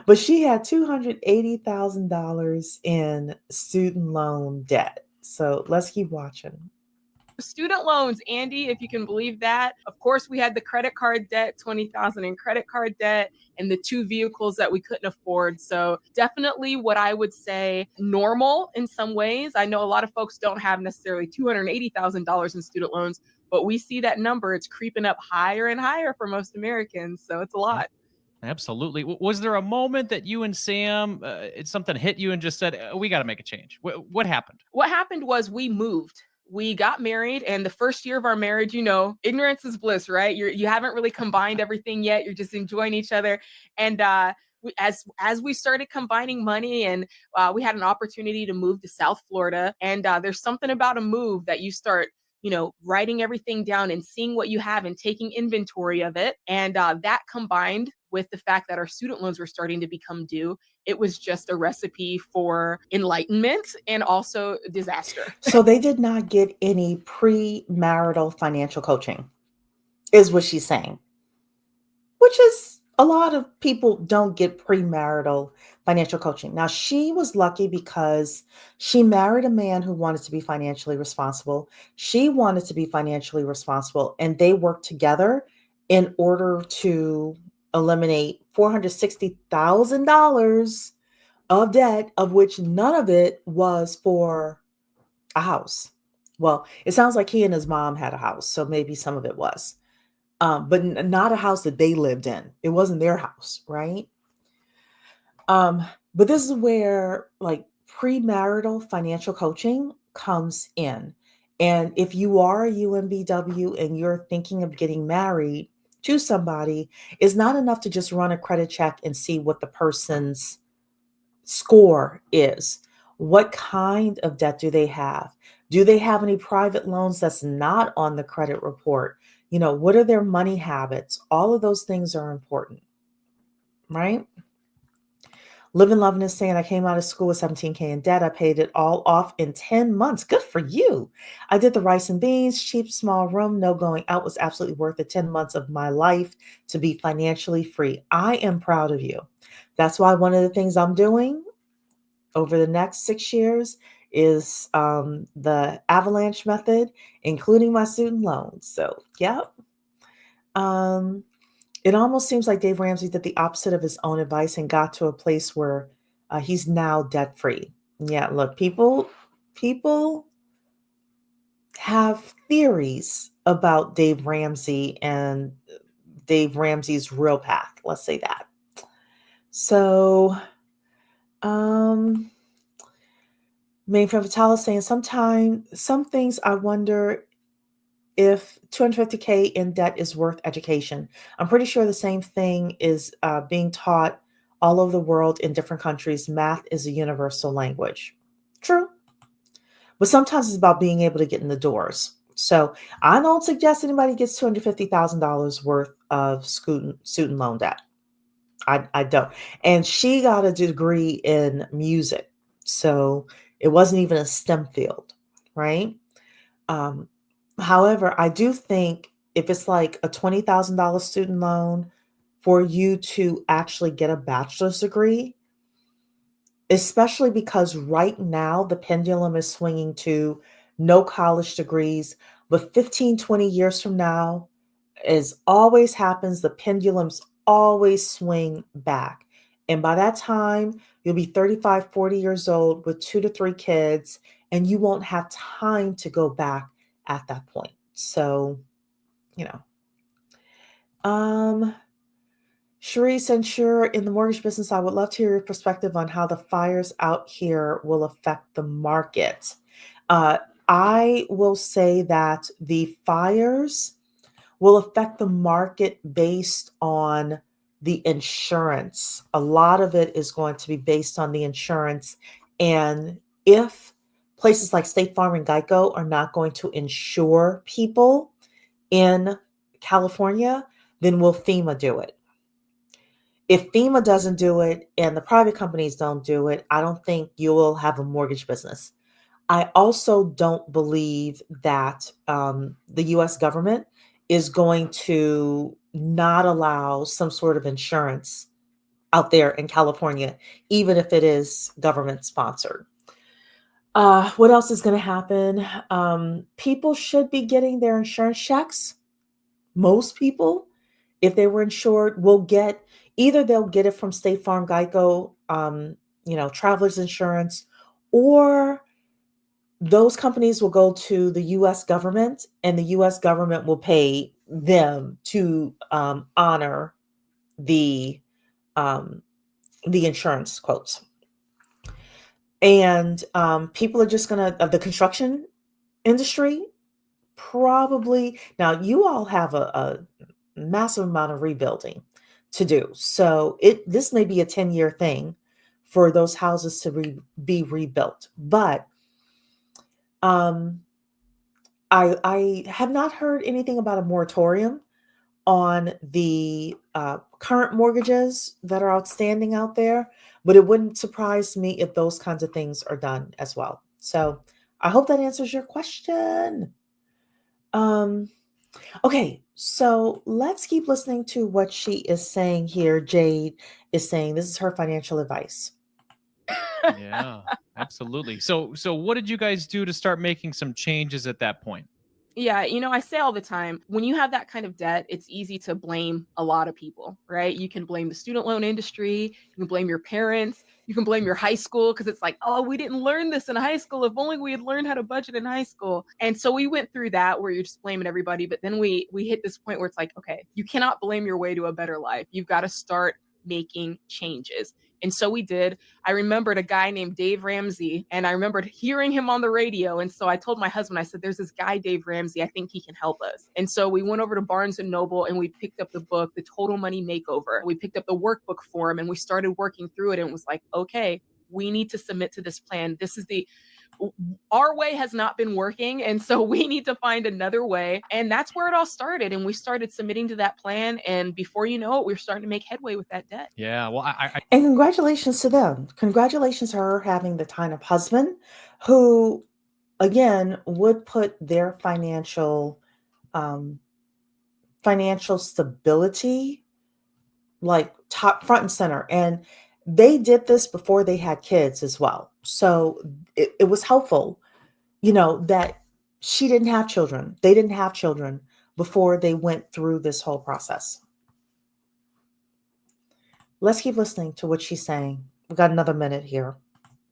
But she had $280,000 in student loan debt. So let's keep watching. Student loans, Andy, if you can believe that. Of course, we had the credit card debt, 20,000 in credit card debt, and the 2 vehicles that we couldn't afford. So definitely what I would say normal in some ways. I know a lot of folks don't have necessarily $280,000 in student loans, but we see that number. It's creeping up higher and higher for most Americans. So it's a lot. Absolutely. Was there a moment that you and Sam, something hit you and just said, we got to make a change? What happened? What happened was we moved. we got married, and the first year of our marriage, ignorance is bliss, right? You haven't really combined everything yet. You're just enjoying each other. And as we started combining money, and we had an opportunity to move to South Florida, and there's something about a move that you start writing everything down and seeing what you have and taking inventory of it. And that combined with the fact that our student loans were starting to become due, it was just a recipe for enlightenment and also disaster. So they did not get any premarital financial coaching, is what she's saying, which is a lot of people don't get premarital financial coaching. Now, she was lucky because she married a man who wanted to be financially responsible. She wanted to be financially responsible, and they worked together in order to eliminate $460,000 of debt, of which none of it was for a house. Well, it sounds like he and his mom had a house, so maybe some of it was. But not a house that they lived in. It wasn't their house, right? But this is where like premarital financial coaching comes in. And if you are a UMBW and you're thinking of getting married to somebody, it's not enough to just run a credit check and see what the person's score is. What kind of debt do they have? Do they have any private loans that's not on the credit report? What are their money habits? All of those things are important, right? Living Loving is saying, I came out of school with $17K in debt. I paid it all off in 10 months. Good for you. I did the rice and beans, cheap, small room, no going out, was absolutely worth it. 10 months of my life to be financially free. I am proud of you. That's why one of the things I'm doing over the next 6 years is the avalanche method, including my student loans. So, yeah. It almost seems like Dave Ramsey did the opposite of his own advice and got to a place where he's now debt free. Yeah, look, people have theories about Dave Ramsey and Dave Ramsey's real path. Let's say that. So, Mainframe Vitala saying, some things I wonder if 250K in debt is worth education. I'm pretty sure the same thing is being taught all over the world in different countries. Math is a universal language. True. But sometimes it's about being able to get in the doors. So I don't suggest anybody gets $250,000 worth of student loan debt. I don't. And she got a degree in music. So it wasn't even a STEM field, right? However, I do think if it's like a $20,000 student loan for you to actually get a bachelor's degree, especially because right now the pendulum is swinging to no college degrees, but 15, 20 years from now, as always happens, the pendulums always swing back. And by that time, you'll be 35, 40 years old with 2 to 3 kids, and you won't have time to go back at that point. So, Sharice and Sure, in the mortgage business, I would love to hear your perspective on how the fires out here will affect the market. I will say that the fires will affect the market based on the insurance. A lot of it is going to be based on the insurance. And if places like State Farm and Geico are not going to insure people in California, then will FEMA do it? If FEMA doesn't do it and the private companies don't do it, I don't think you will have a mortgage business. I also don't believe that the U.S. government is going to not allow some sort of insurance out there in California, even if it is government sponsored. What else is going to happen? People should be getting their insurance checks. Most people, if they were insured, will get, either they'll get it from State Farm, Geico, Travelers Insurance, or those companies will go to the U.S. government, and the U.S. government will pay them to honor the insurance quotes. And people are just going to, the construction industry, probably. Now, you all have a massive amount of rebuilding to do. So this may be a 10-year thing for those houses to be rebuilt. But I have not heard anything about a moratorium on the current mortgages that are outstanding out there, but it wouldn't surprise me if those kinds of things are done as well. So I hope that answers your question. Okay, so let's keep listening to what she is saying here. Jade is saying this is her financial advice. Yeah, absolutely. So what did you guys do to start making some changes at that point? Yeah, I say all the time, when you have that kind of debt, it's easy to blame a lot of people, right? You can blame the student loan industry, you can blame your parents, you can blame your high school because it's like, oh, we didn't learn this in high school. If only we had learned how to budget in high school. And so we went through that where you're just blaming everybody. But then we hit this point where it's like, okay, you cannot blame your way to a better life. You've got to start making changes. And so we did. I remembered a guy named Dave Ramsey, and I remembered hearing him on the radio. And so I told my husband, I said, there's this guy, Dave Ramsey. I think he can help us. And so we went over to Barnes and Noble and we picked up the book, The Total Money Makeover. We picked up the workbook for him and we started working through it. And it was like, okay, we need to submit to this plan. Our way has not been working. And so we need to find another way. And that's where it all started. And we started submitting to that plan. And before you know it, we were starting to make headway with that debt. Yeah. Well, And congratulations to them. Congratulations to her having the kind of husband who, again, would put their financial stability like top front and center. And they did this before they had kids as well. So it was helpful, that she didn't have children. They didn't have children before they went through this whole process. Let's keep listening to what she's saying. We got another minute here.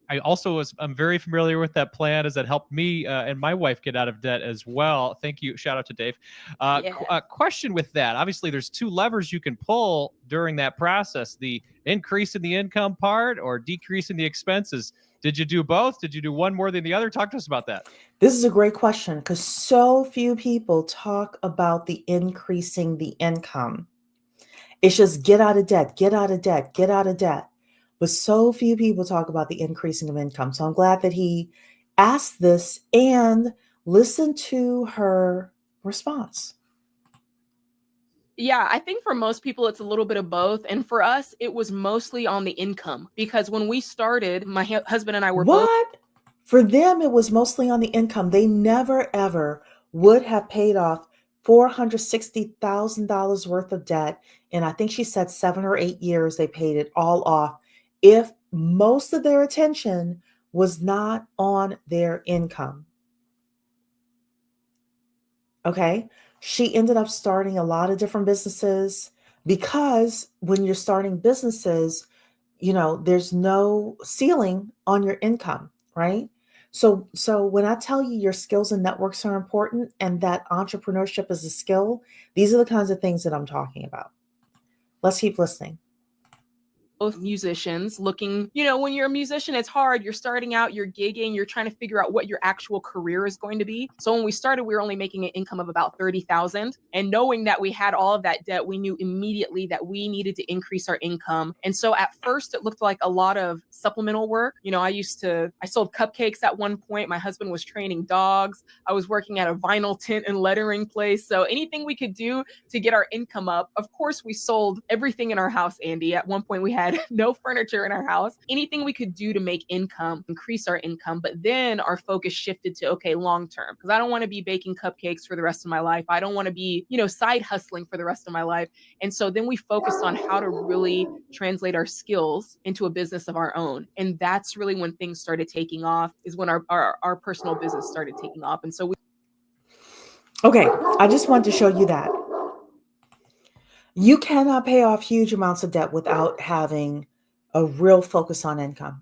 I'm very familiar with that plan, as it helped me and my wife get out of debt as well. Thank you. Shout out to Dave. Question with that. Obviously, there's two levers you can pull during that process: the increase in the income part or decrease in the expenses. Did you do both? Did you do one more than the other? Talk to us about that. This is a great question because so few people talk about the increasing the income. It's just get out of debt, get out of debt, get out of debt. But so few people talk about the increasing of income. So I'm glad that he asked this and listened to her response. Yeah, I think for most people, it's a little bit of both. And for us, it was mostly on the income because when we started, my husband and I were both. For them, it was mostly on the income. They never, ever would have paid off $460,000 worth of debt. And I think she said 7 or 8 years, they paid it all off if most of their attention was not on their income. Okay. She ended up starting a lot of different businesses because when you're starting businesses, there's no ceiling on your income, right? So when I tell you your skills and networks are important and that entrepreneurship is a skill, these are the kinds of things that I'm talking about. Let's keep listening. Both musicians looking, when you're a musician, it's hard. You're starting out, you're gigging, you're trying to figure out what your actual career is going to be. So when we started, we were only making an income of about $30,000. And knowing that we had all of that debt, we knew immediately that we needed to increase our income. And so at first it looked like a lot of supplemental work. I sold cupcakes at one point. My husband was training dogs. I was working at a vinyl tint and lettering place. So anything we could do to get our income up. Of course, we sold everything in our house, Andy. At one point we had no furniture in our house, anything we could do to make income, increase our income. But then our focus shifted to, okay, long-term, because I don't want to be baking cupcakes for the rest of my life. I don't want to be, side hustling for the rest of my life. And so then we focused on how to really translate our skills into a business of our own. And that's really when things started taking off, is when our personal business started taking off. And so Okay, I just wanted to show you that. You cannot pay off huge amounts of debt without having a real focus on income.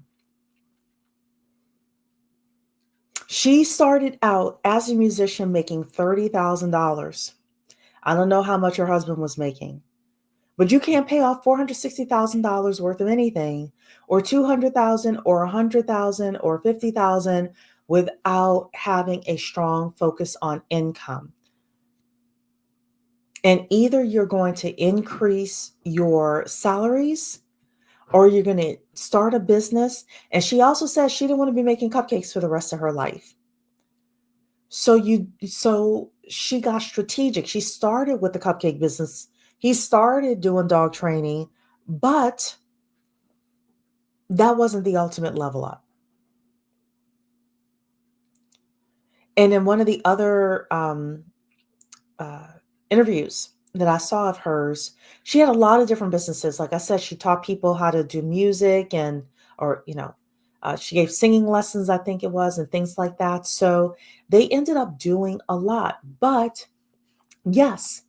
She started out as a musician making $30,000. I don't know how much her husband was making, but you can't pay off $460,000 worth of anything, or $200,000 or $100,000 or $50,000 without having a strong focus on income. And either you're going to increase your salaries or you're going to start a business. And she also said she didn't want to be making cupcakes for the rest of her life. So she got strategic. She started with the cupcake business. He started doing dog training, but that wasn't the ultimate level up. And in one of the other interviews that I saw of hers, she had a lot of different businesses. Like I said, she taught people how to do music she gave singing lessons, I think it was, and things like that. So they ended up doing a lot. But yes,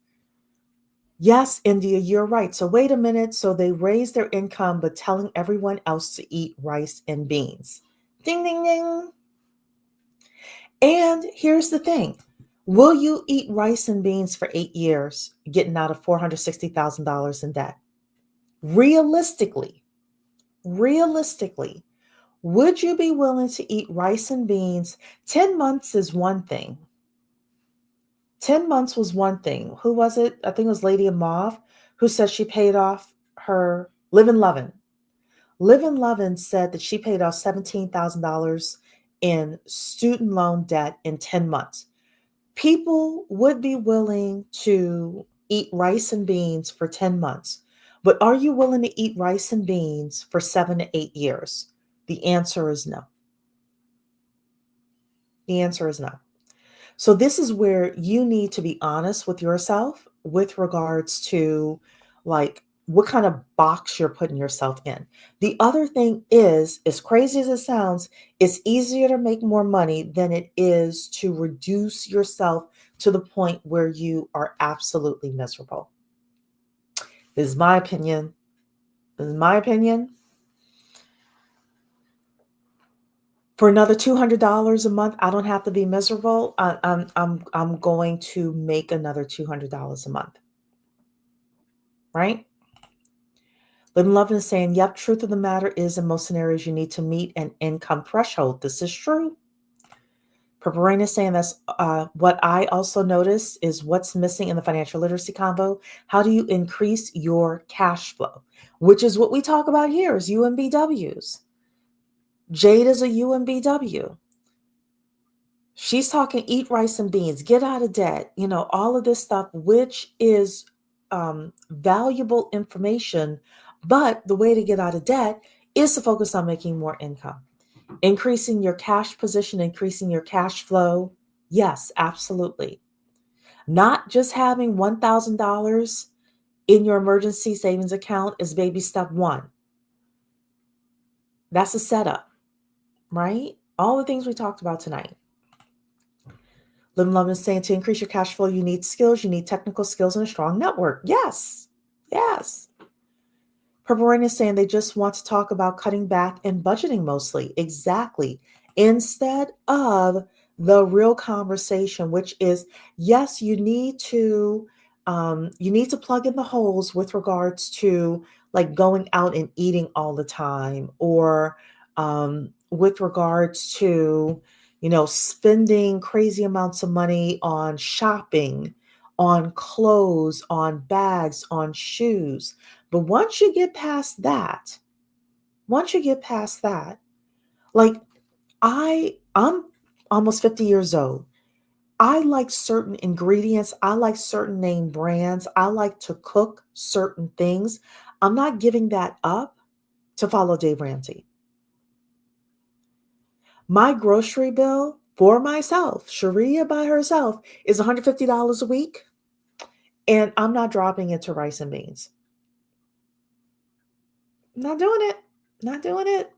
India, you're right. So wait a minute. So they raised their income, but telling everyone else to eat rice and beans. Ding, ding, ding. And here's the thing. Will you eat rice and beans for 8 years, getting out of $460,000 in debt? Realistically, would you be willing to eat rice and beans? 10 months is one thing. 10 months was one thing. Who was it? I think it was Lady of Mauve who said she paid off her Live and Lovin'. Live and Lovin' said that she paid off $17,000 in student loan debt in 10 months. People would be willing to eat rice and beans for 10 months, but are you willing to eat rice and beans for 7 to 8 years? The answer is no. The answer is no. So this is where you need to be honest with yourself with regards to like what kind of box you're putting yourself in. The other thing is, as crazy as it sounds, it's easier to make more money than it is to reduce yourself to the point where you are absolutely miserable. This is my opinion. For another $200 a month, I don't have to be miserable. I'm going to make another $200 a month. Right? Live and Love is saying, yep, truth of the matter is in most scenarios, you need to meet an income threshold. This is true. Purple is saying that's what I also noticed is what's missing in the financial literacy combo. How do you increase your cash flow? Which is what we talk about here is UMBWs. Jade is a UMBW. She's talking eat rice and beans, get out of debt, all of this stuff, which is valuable information. But the way to get out of debt is to focus on making more income, increasing your cash position, increasing your cash flow. Yes, absolutely. Not just having $1,000 in your emergency savings account is baby step one. That's a setup, right? All the things we talked about tonight. Live and Love is saying to increase your cash flow, you need skills, you need technical skills and a strong network. Yes. Purple Rain is saying they just want to talk about cutting back and budgeting mostly. Exactly. Instead of the real conversation, which is, yes, you need to plug in the holes with regards to like going out and eating all the time, or with regards to, spending crazy amounts of money on shopping, on clothes, on bags, on shoes. But once you get past that, like I'm almost 50 years old. I like certain ingredients. I like certain name brands. I like to cook certain things. I'm not giving that up to follow Dave Ramsey. My grocery bill for myself, Sharia by herself, is $150 a week. And I'm not dropping into rice and beans. Not doing it.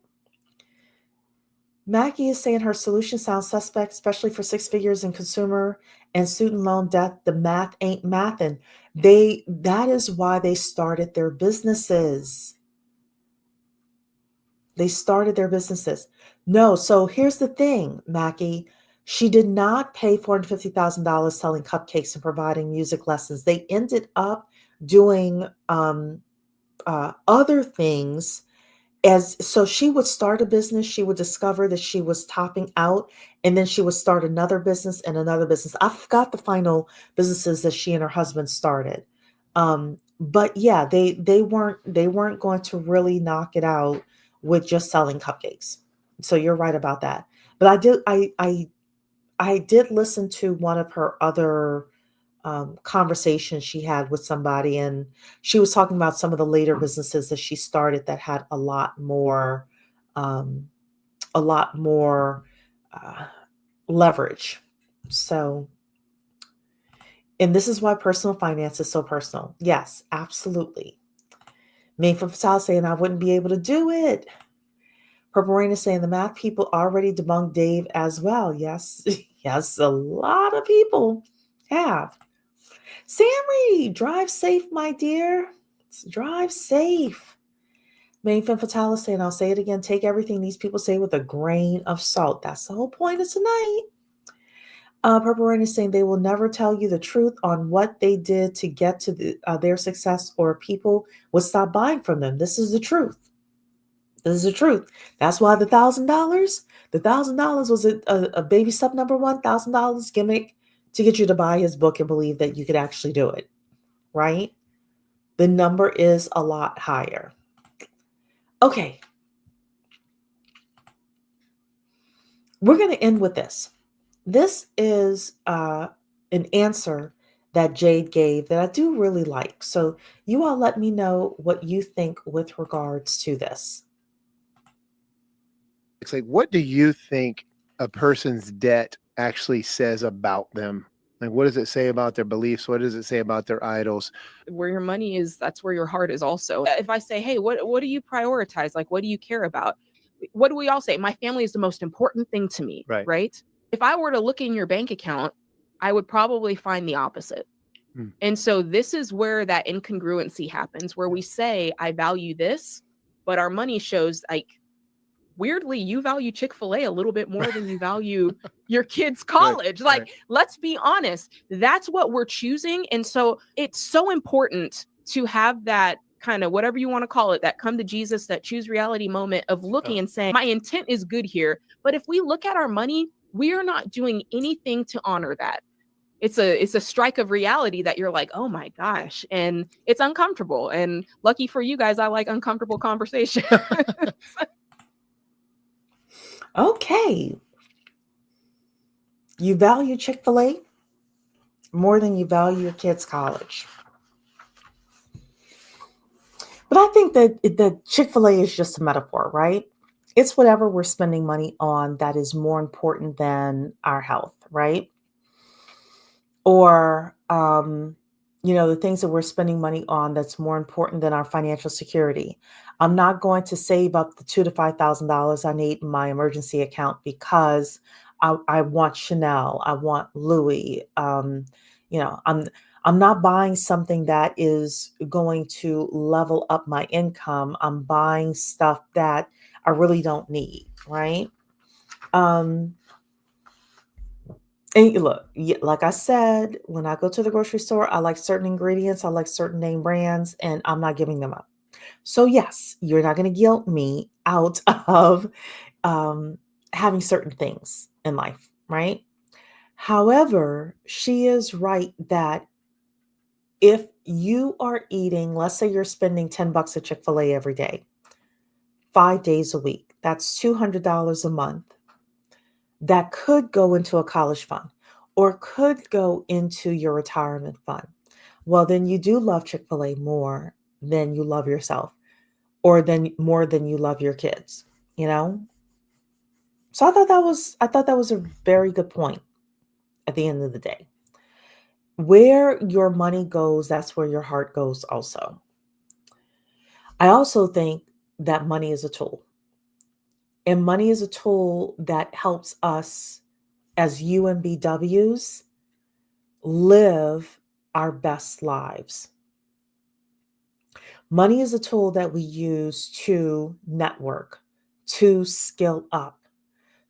Mackie is saying her solution sounds suspect, especially for 6 figures in consumer and student loan debt. The math ain't mathin'. That is why they started their businesses. No, so here's the thing, Mackie. She did not pay $450,000 selling cupcakes and providing music lessons. They ended up doing other things So she would start a business, she would discover that she was topping out, and then she would start another business and another business. I forgot the final businesses that she and her husband started. But yeah, they weren't going to really knock it out with just selling cupcakes. So you're right about that. But I did listen to one of her other conversations she had with somebody, and she was talking about some of the later businesses that she started that had um, a lot more uh, leverage. So, and this is why personal finance is so personal. Yes, absolutely. Main from Fatal saying I wouldn't be able to do it. Purple Rain is saying the math people already debunked Dave as well. Yes, yes, a lot of people have. Sammy, drive safe, my dear. Drive safe. Main Femme Fatale is saying, I'll say it again, take everything these people say with a grain of salt. That's the whole point of tonight. Purple Rain is saying they will never tell you the truth on what they did to get to their success, or people would stop buying from them. This is the truth. This is the truth. That's why the $1,000 was a baby step number one, $1,000 gimmick to get you to buy his book and believe that you could actually do it, right? The number is a lot higher. Okay. We're going to end with this. This is an answer that Jade gave that I do really like. So you all let me know what you think with regards to this. It's like, what do you think a person's debt actually says about them? Like, what does it say about their beliefs? What does it say about their idols? Where your money is, that's where your heart is also. If I say, hey, what do you prioritize? Like, what do you care about? What do we all say? My family is the most important thing to me, right? If I were to look in your bank account, I would probably find the opposite. And so this is where that incongruency happens, where we say, I value this, but our money shows, like, weirdly, you value Chick-fil-A a little bit more than you value your kids' college. Let's be honest. That's what we're choosing. And so it's so important to have that kind of, whatever you want to call it, that come to Jesus, that choose reality moment of looking and saying, my intent is good here. But if we look at our money, we are not doing anything to honor that. It's a strike of reality that you're like, oh my gosh. And it's uncomfortable. And lucky for you guys, I like uncomfortable conversation. Okay. You value Chick-fil-A more than you value your kids' college. But I think that Chick-fil-A is just a metaphor, right? It's whatever we're spending money on that is more important than our health, right? Or, the things that we're spending money on that's more important than our financial security. I'm not going to save up the $2,000 to $5,000 I need in my emergency account because I want Chanel, I want Louis. I'm not buying something that is going to level up my income. I'm buying stuff that I really don't need, right? And look, like I said, when I go to the grocery store, I like certain ingredients, I like certain name brands, and I'm not giving them up. So yes, you're not going to guilt me out of having certain things in life, right? However, she is right that if you are eating, let's say you're spending $10 at Chick-fil-A every day, 5 days a week, that's $200 a month. That could go into a college fund or could go into your retirement fund. Well, then you do love Chick-fil-A more than you love yourself, or then more than you love your kids, So I thought that was a very good point at the end of the day. Where your money goes, that's where your heart goes also. I also think that money is a tool. And money is a tool that helps us as UMBWs live our best lives. Money is a tool that we use to network, to skill up,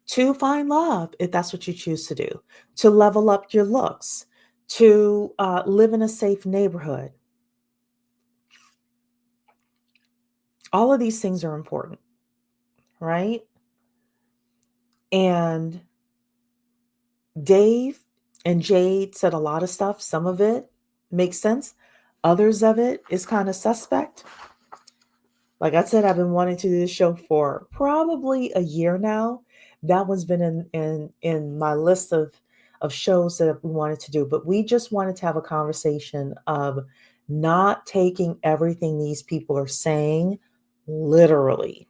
to find love, if that's what you choose to do, to level up your looks, to live in a safe neighborhood. All of these things are important, right? And Dave and Jade said a lot of stuff. Some of it makes sense. Others of it is kind of suspect. Like I said, I've been wanting to do this show for probably a year now. That one's been in my list of shows that we wanted to do, but we just wanted to have a conversation of not taking everything these people are saying literally.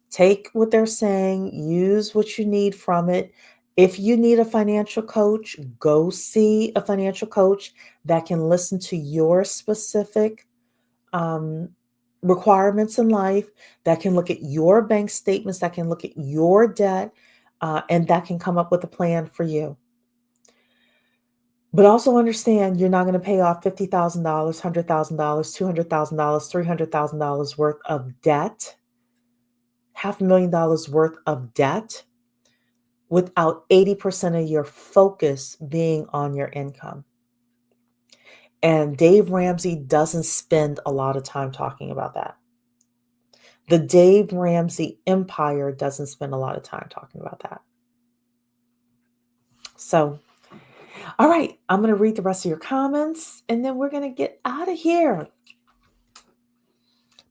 Take what they're saying, use what you need from it. If you need a financial coach, go see a financial coach that can listen to your specific um, requirements in life, that can look at your bank statements, that can look at your debt, and that can come up with a plan for you. But also understand you're not going to pay off $50,000, $100,000, $200,000, $300,000 worth of debt, $500,000 worth of debt without 80% of your focus being on your income. And Dave Ramsey doesn't spend a lot of time talking about that. The Dave Ramsey empire doesn't spend a lot of time talking about that. So, all right, I'm going to read the rest of your comments and then we're going to get out of here.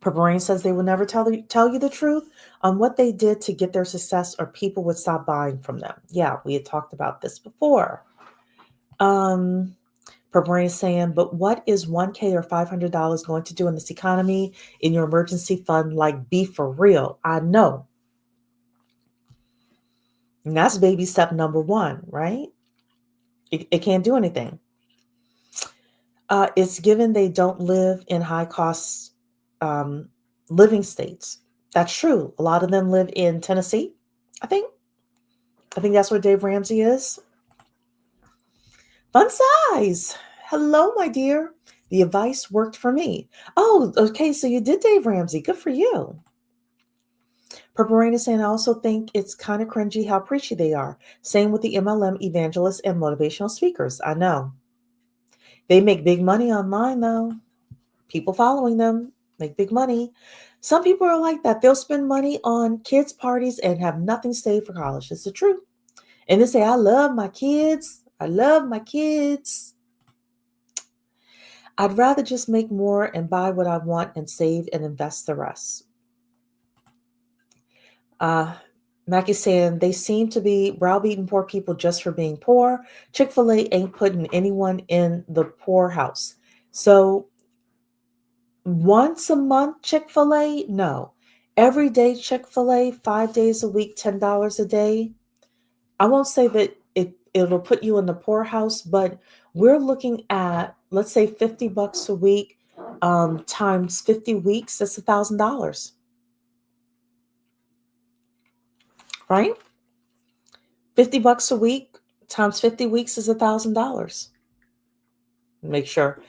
Purple says they will never tell you the truth on what they did to get their success or people would stop buying from them. Yeah, we had talked about this before. Purple is saying, but what is $1K or $500 going to do in this economy in your emergency fund? Like, be for real. I know. And that's baby step number one, right? It can't do anything. It's given they don't live in high cost living states. That's true. A lot of them live in Tennessee, I think. I think that's where Dave Ramsey is. Fun size. Hello, my dear. The advice worked for me. Oh, okay. So you did Dave Ramsey. Good for you. Purple Rain is saying, I also think it's kind of cringy how preachy they are. Same with the MLM evangelists and motivational speakers. I know. They make big money online, though. People following them make big money. Some people are like that. They'll spend money on kids' parties and have nothing saved for college. It's the truth. And they say, I love my kids. I love my kids. I'd rather just make more and buy what I want and save and invest the rest. Mackie's saying they seem to be browbeating poor people just for being poor. Chick-fil-A ain't putting anyone in the poorhouse. So once a month Chick-fil-A? No. Every day Chick-fil-A, 5 days a week, $10 a day. I won't say that it'll put you in the poorhouse, but we're looking at, let's say $50 a week times 50 weeks, that's $1,000. Right? $50 a week times 50 weeks is $1,000. Make sure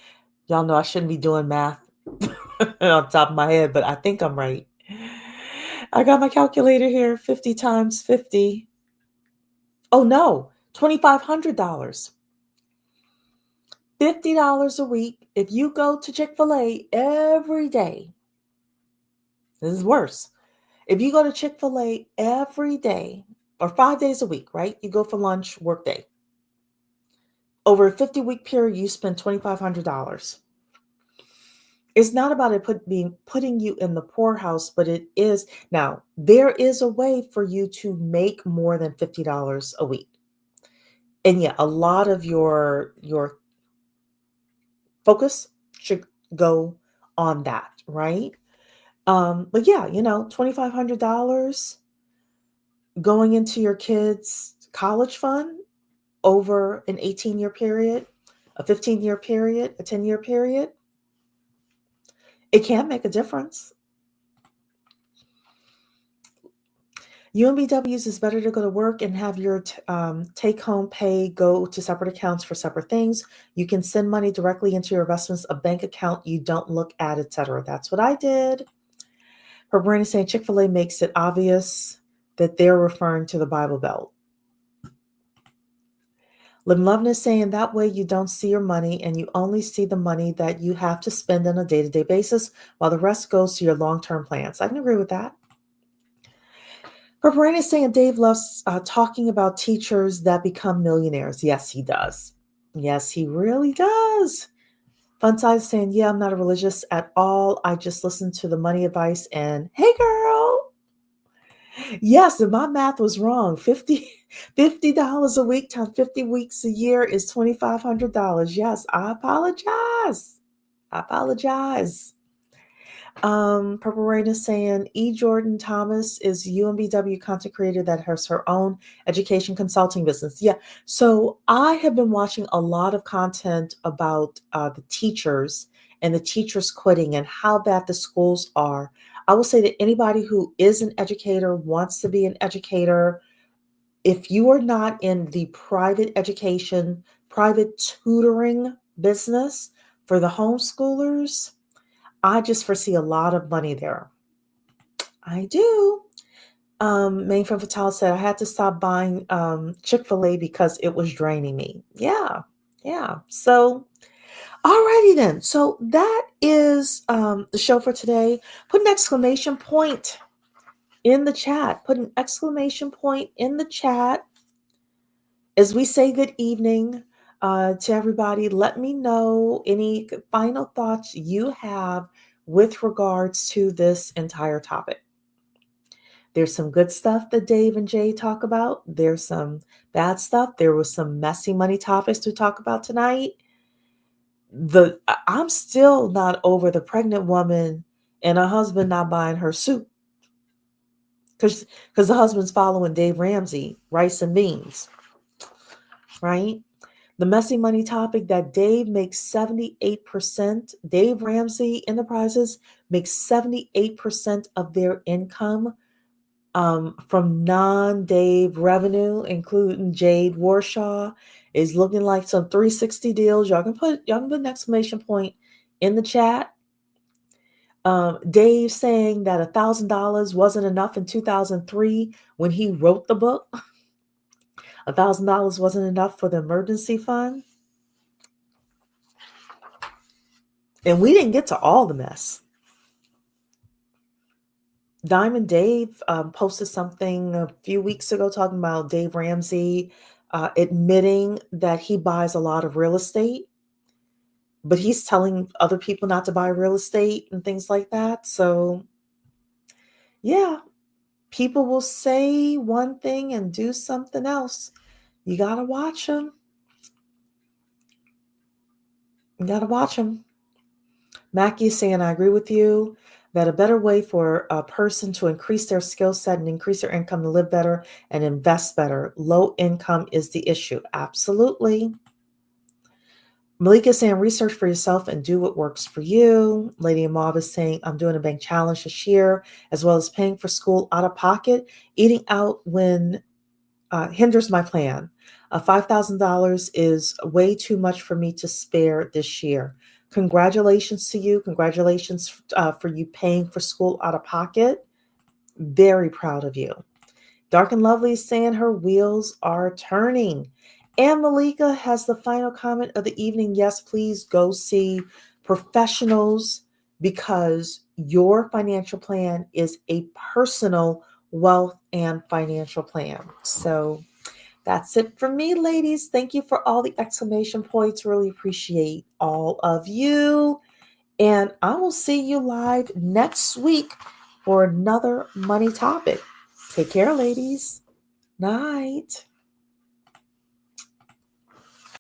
y'all know I shouldn't be doing math on top of my head, but I think I'm right. I got my calculator here. 50 times 50. Oh no, $2,500. $50 a week. If you go to Chick-fil-A every day, this is worse. If you go to Chick-fil-A every day or 5 days a week, right? You go for lunch, work day. Over a 50-week period, you spend $2,500. It's not about it putting you in the poorhouse, but it is. Now, there is a way for you to make more than $50 a week. And yeah, a lot of your focus should go on that, right? But yeah, $2,500 going into your kids' college fund over an 18-year period, a 15-year period, a 10-year period, it can make a difference. UMBWs is better to go to work and have your take-home pay go to separate accounts for separate things. You can send money directly into your investments, a bank account you don't look at, etc. That's what I did. Her brain is saying Chick-fil-A makes it obvious that they're referring to the Bible Belt. Lim Lovin is saying that way you don't see your money and you only see the money that you have to spend on a day-to-day basis while the rest goes to your long-term plans. I can agree with that. Purple Rain is saying Dave loves talking about teachers that become millionaires. Yes, he does. Yes, he really does. Fun Side is saying, yeah, I'm not a religious at all. I just listen to the money advice and hey, girl. Yes, and my math was wrong. $50 a week times 50 weeks a year is $2,500. Yes, I apologize. I apologize. Purple Rain is saying E. Jordan Thomas is UMBW content creator that has her own education consulting business. Yeah. So I have been watching a lot of content about the teachers and the teachers quitting and how bad the schools are. I will say that anybody who is an educator, wants to be an educator, if you are not in the private education, private tutoring business for the homeschoolers, I just foresee a lot of money there. I do. Mainframe Fatal said, I had to stop buying Chick-fil-A because it was draining me. Yeah. So, alrighty then. So that is the show for today. Put an exclamation point in the chat. Put an exclamation point in the chat as we say good evening to everybody. Let me know any final thoughts you have with regards to this entire topic. There's some good stuff that Dave and Jade talk about. There's some bad stuff. There was some messy money topics to talk about tonight. I'm still not over the pregnant woman and her husband not buying her soup because the husband's following Dave Ramsey, rice and beans, right? The messy money topic that Dave makes 78%. Dave Ramsey Enterprises makes 78% of their income from non-Dave revenue, including Jade Warshaw, is looking like some 360 deals. Y'all can put an exclamation point in the chat. Dave saying that $1,000 wasn't enough in 2003 when he wrote the book. $1,000 wasn't enough for the emergency fund. And we didn't get to all the mess. Diamond Dave posted something a few weeks ago talking about Dave Ramsey admitting that he buys a lot of real estate, but he's telling other people not to buy real estate and things like that. So, yeah, people will say one thing and do something else. You got to watch them. You got to watch them. Mackie is saying, I agree with you that a better way for a person to increase their skill set and increase their income to live better and invest better. Low income is the issue. Absolutely. Malika is saying, research for yourself and do what works for you. Lady Amav is saying, I'm doing a bank challenge this year, as well as paying for school out of pocket. Eating out when hinders my plan. $5,000 is way too much for me to spare this year. Congratulations to you. Congratulations for you paying for school out of pocket. Very proud of you. Dark and Lovely is saying her wheels are turning. And Malika has the final comment of the evening. Yes, please go see professionals because your financial plan is a personal wealth and financial plan. So that's it for me, ladies. Thank you for all the exclamation points. Really appreciate all of you. And I will see you live next week for another money topic. Take care, ladies. Night.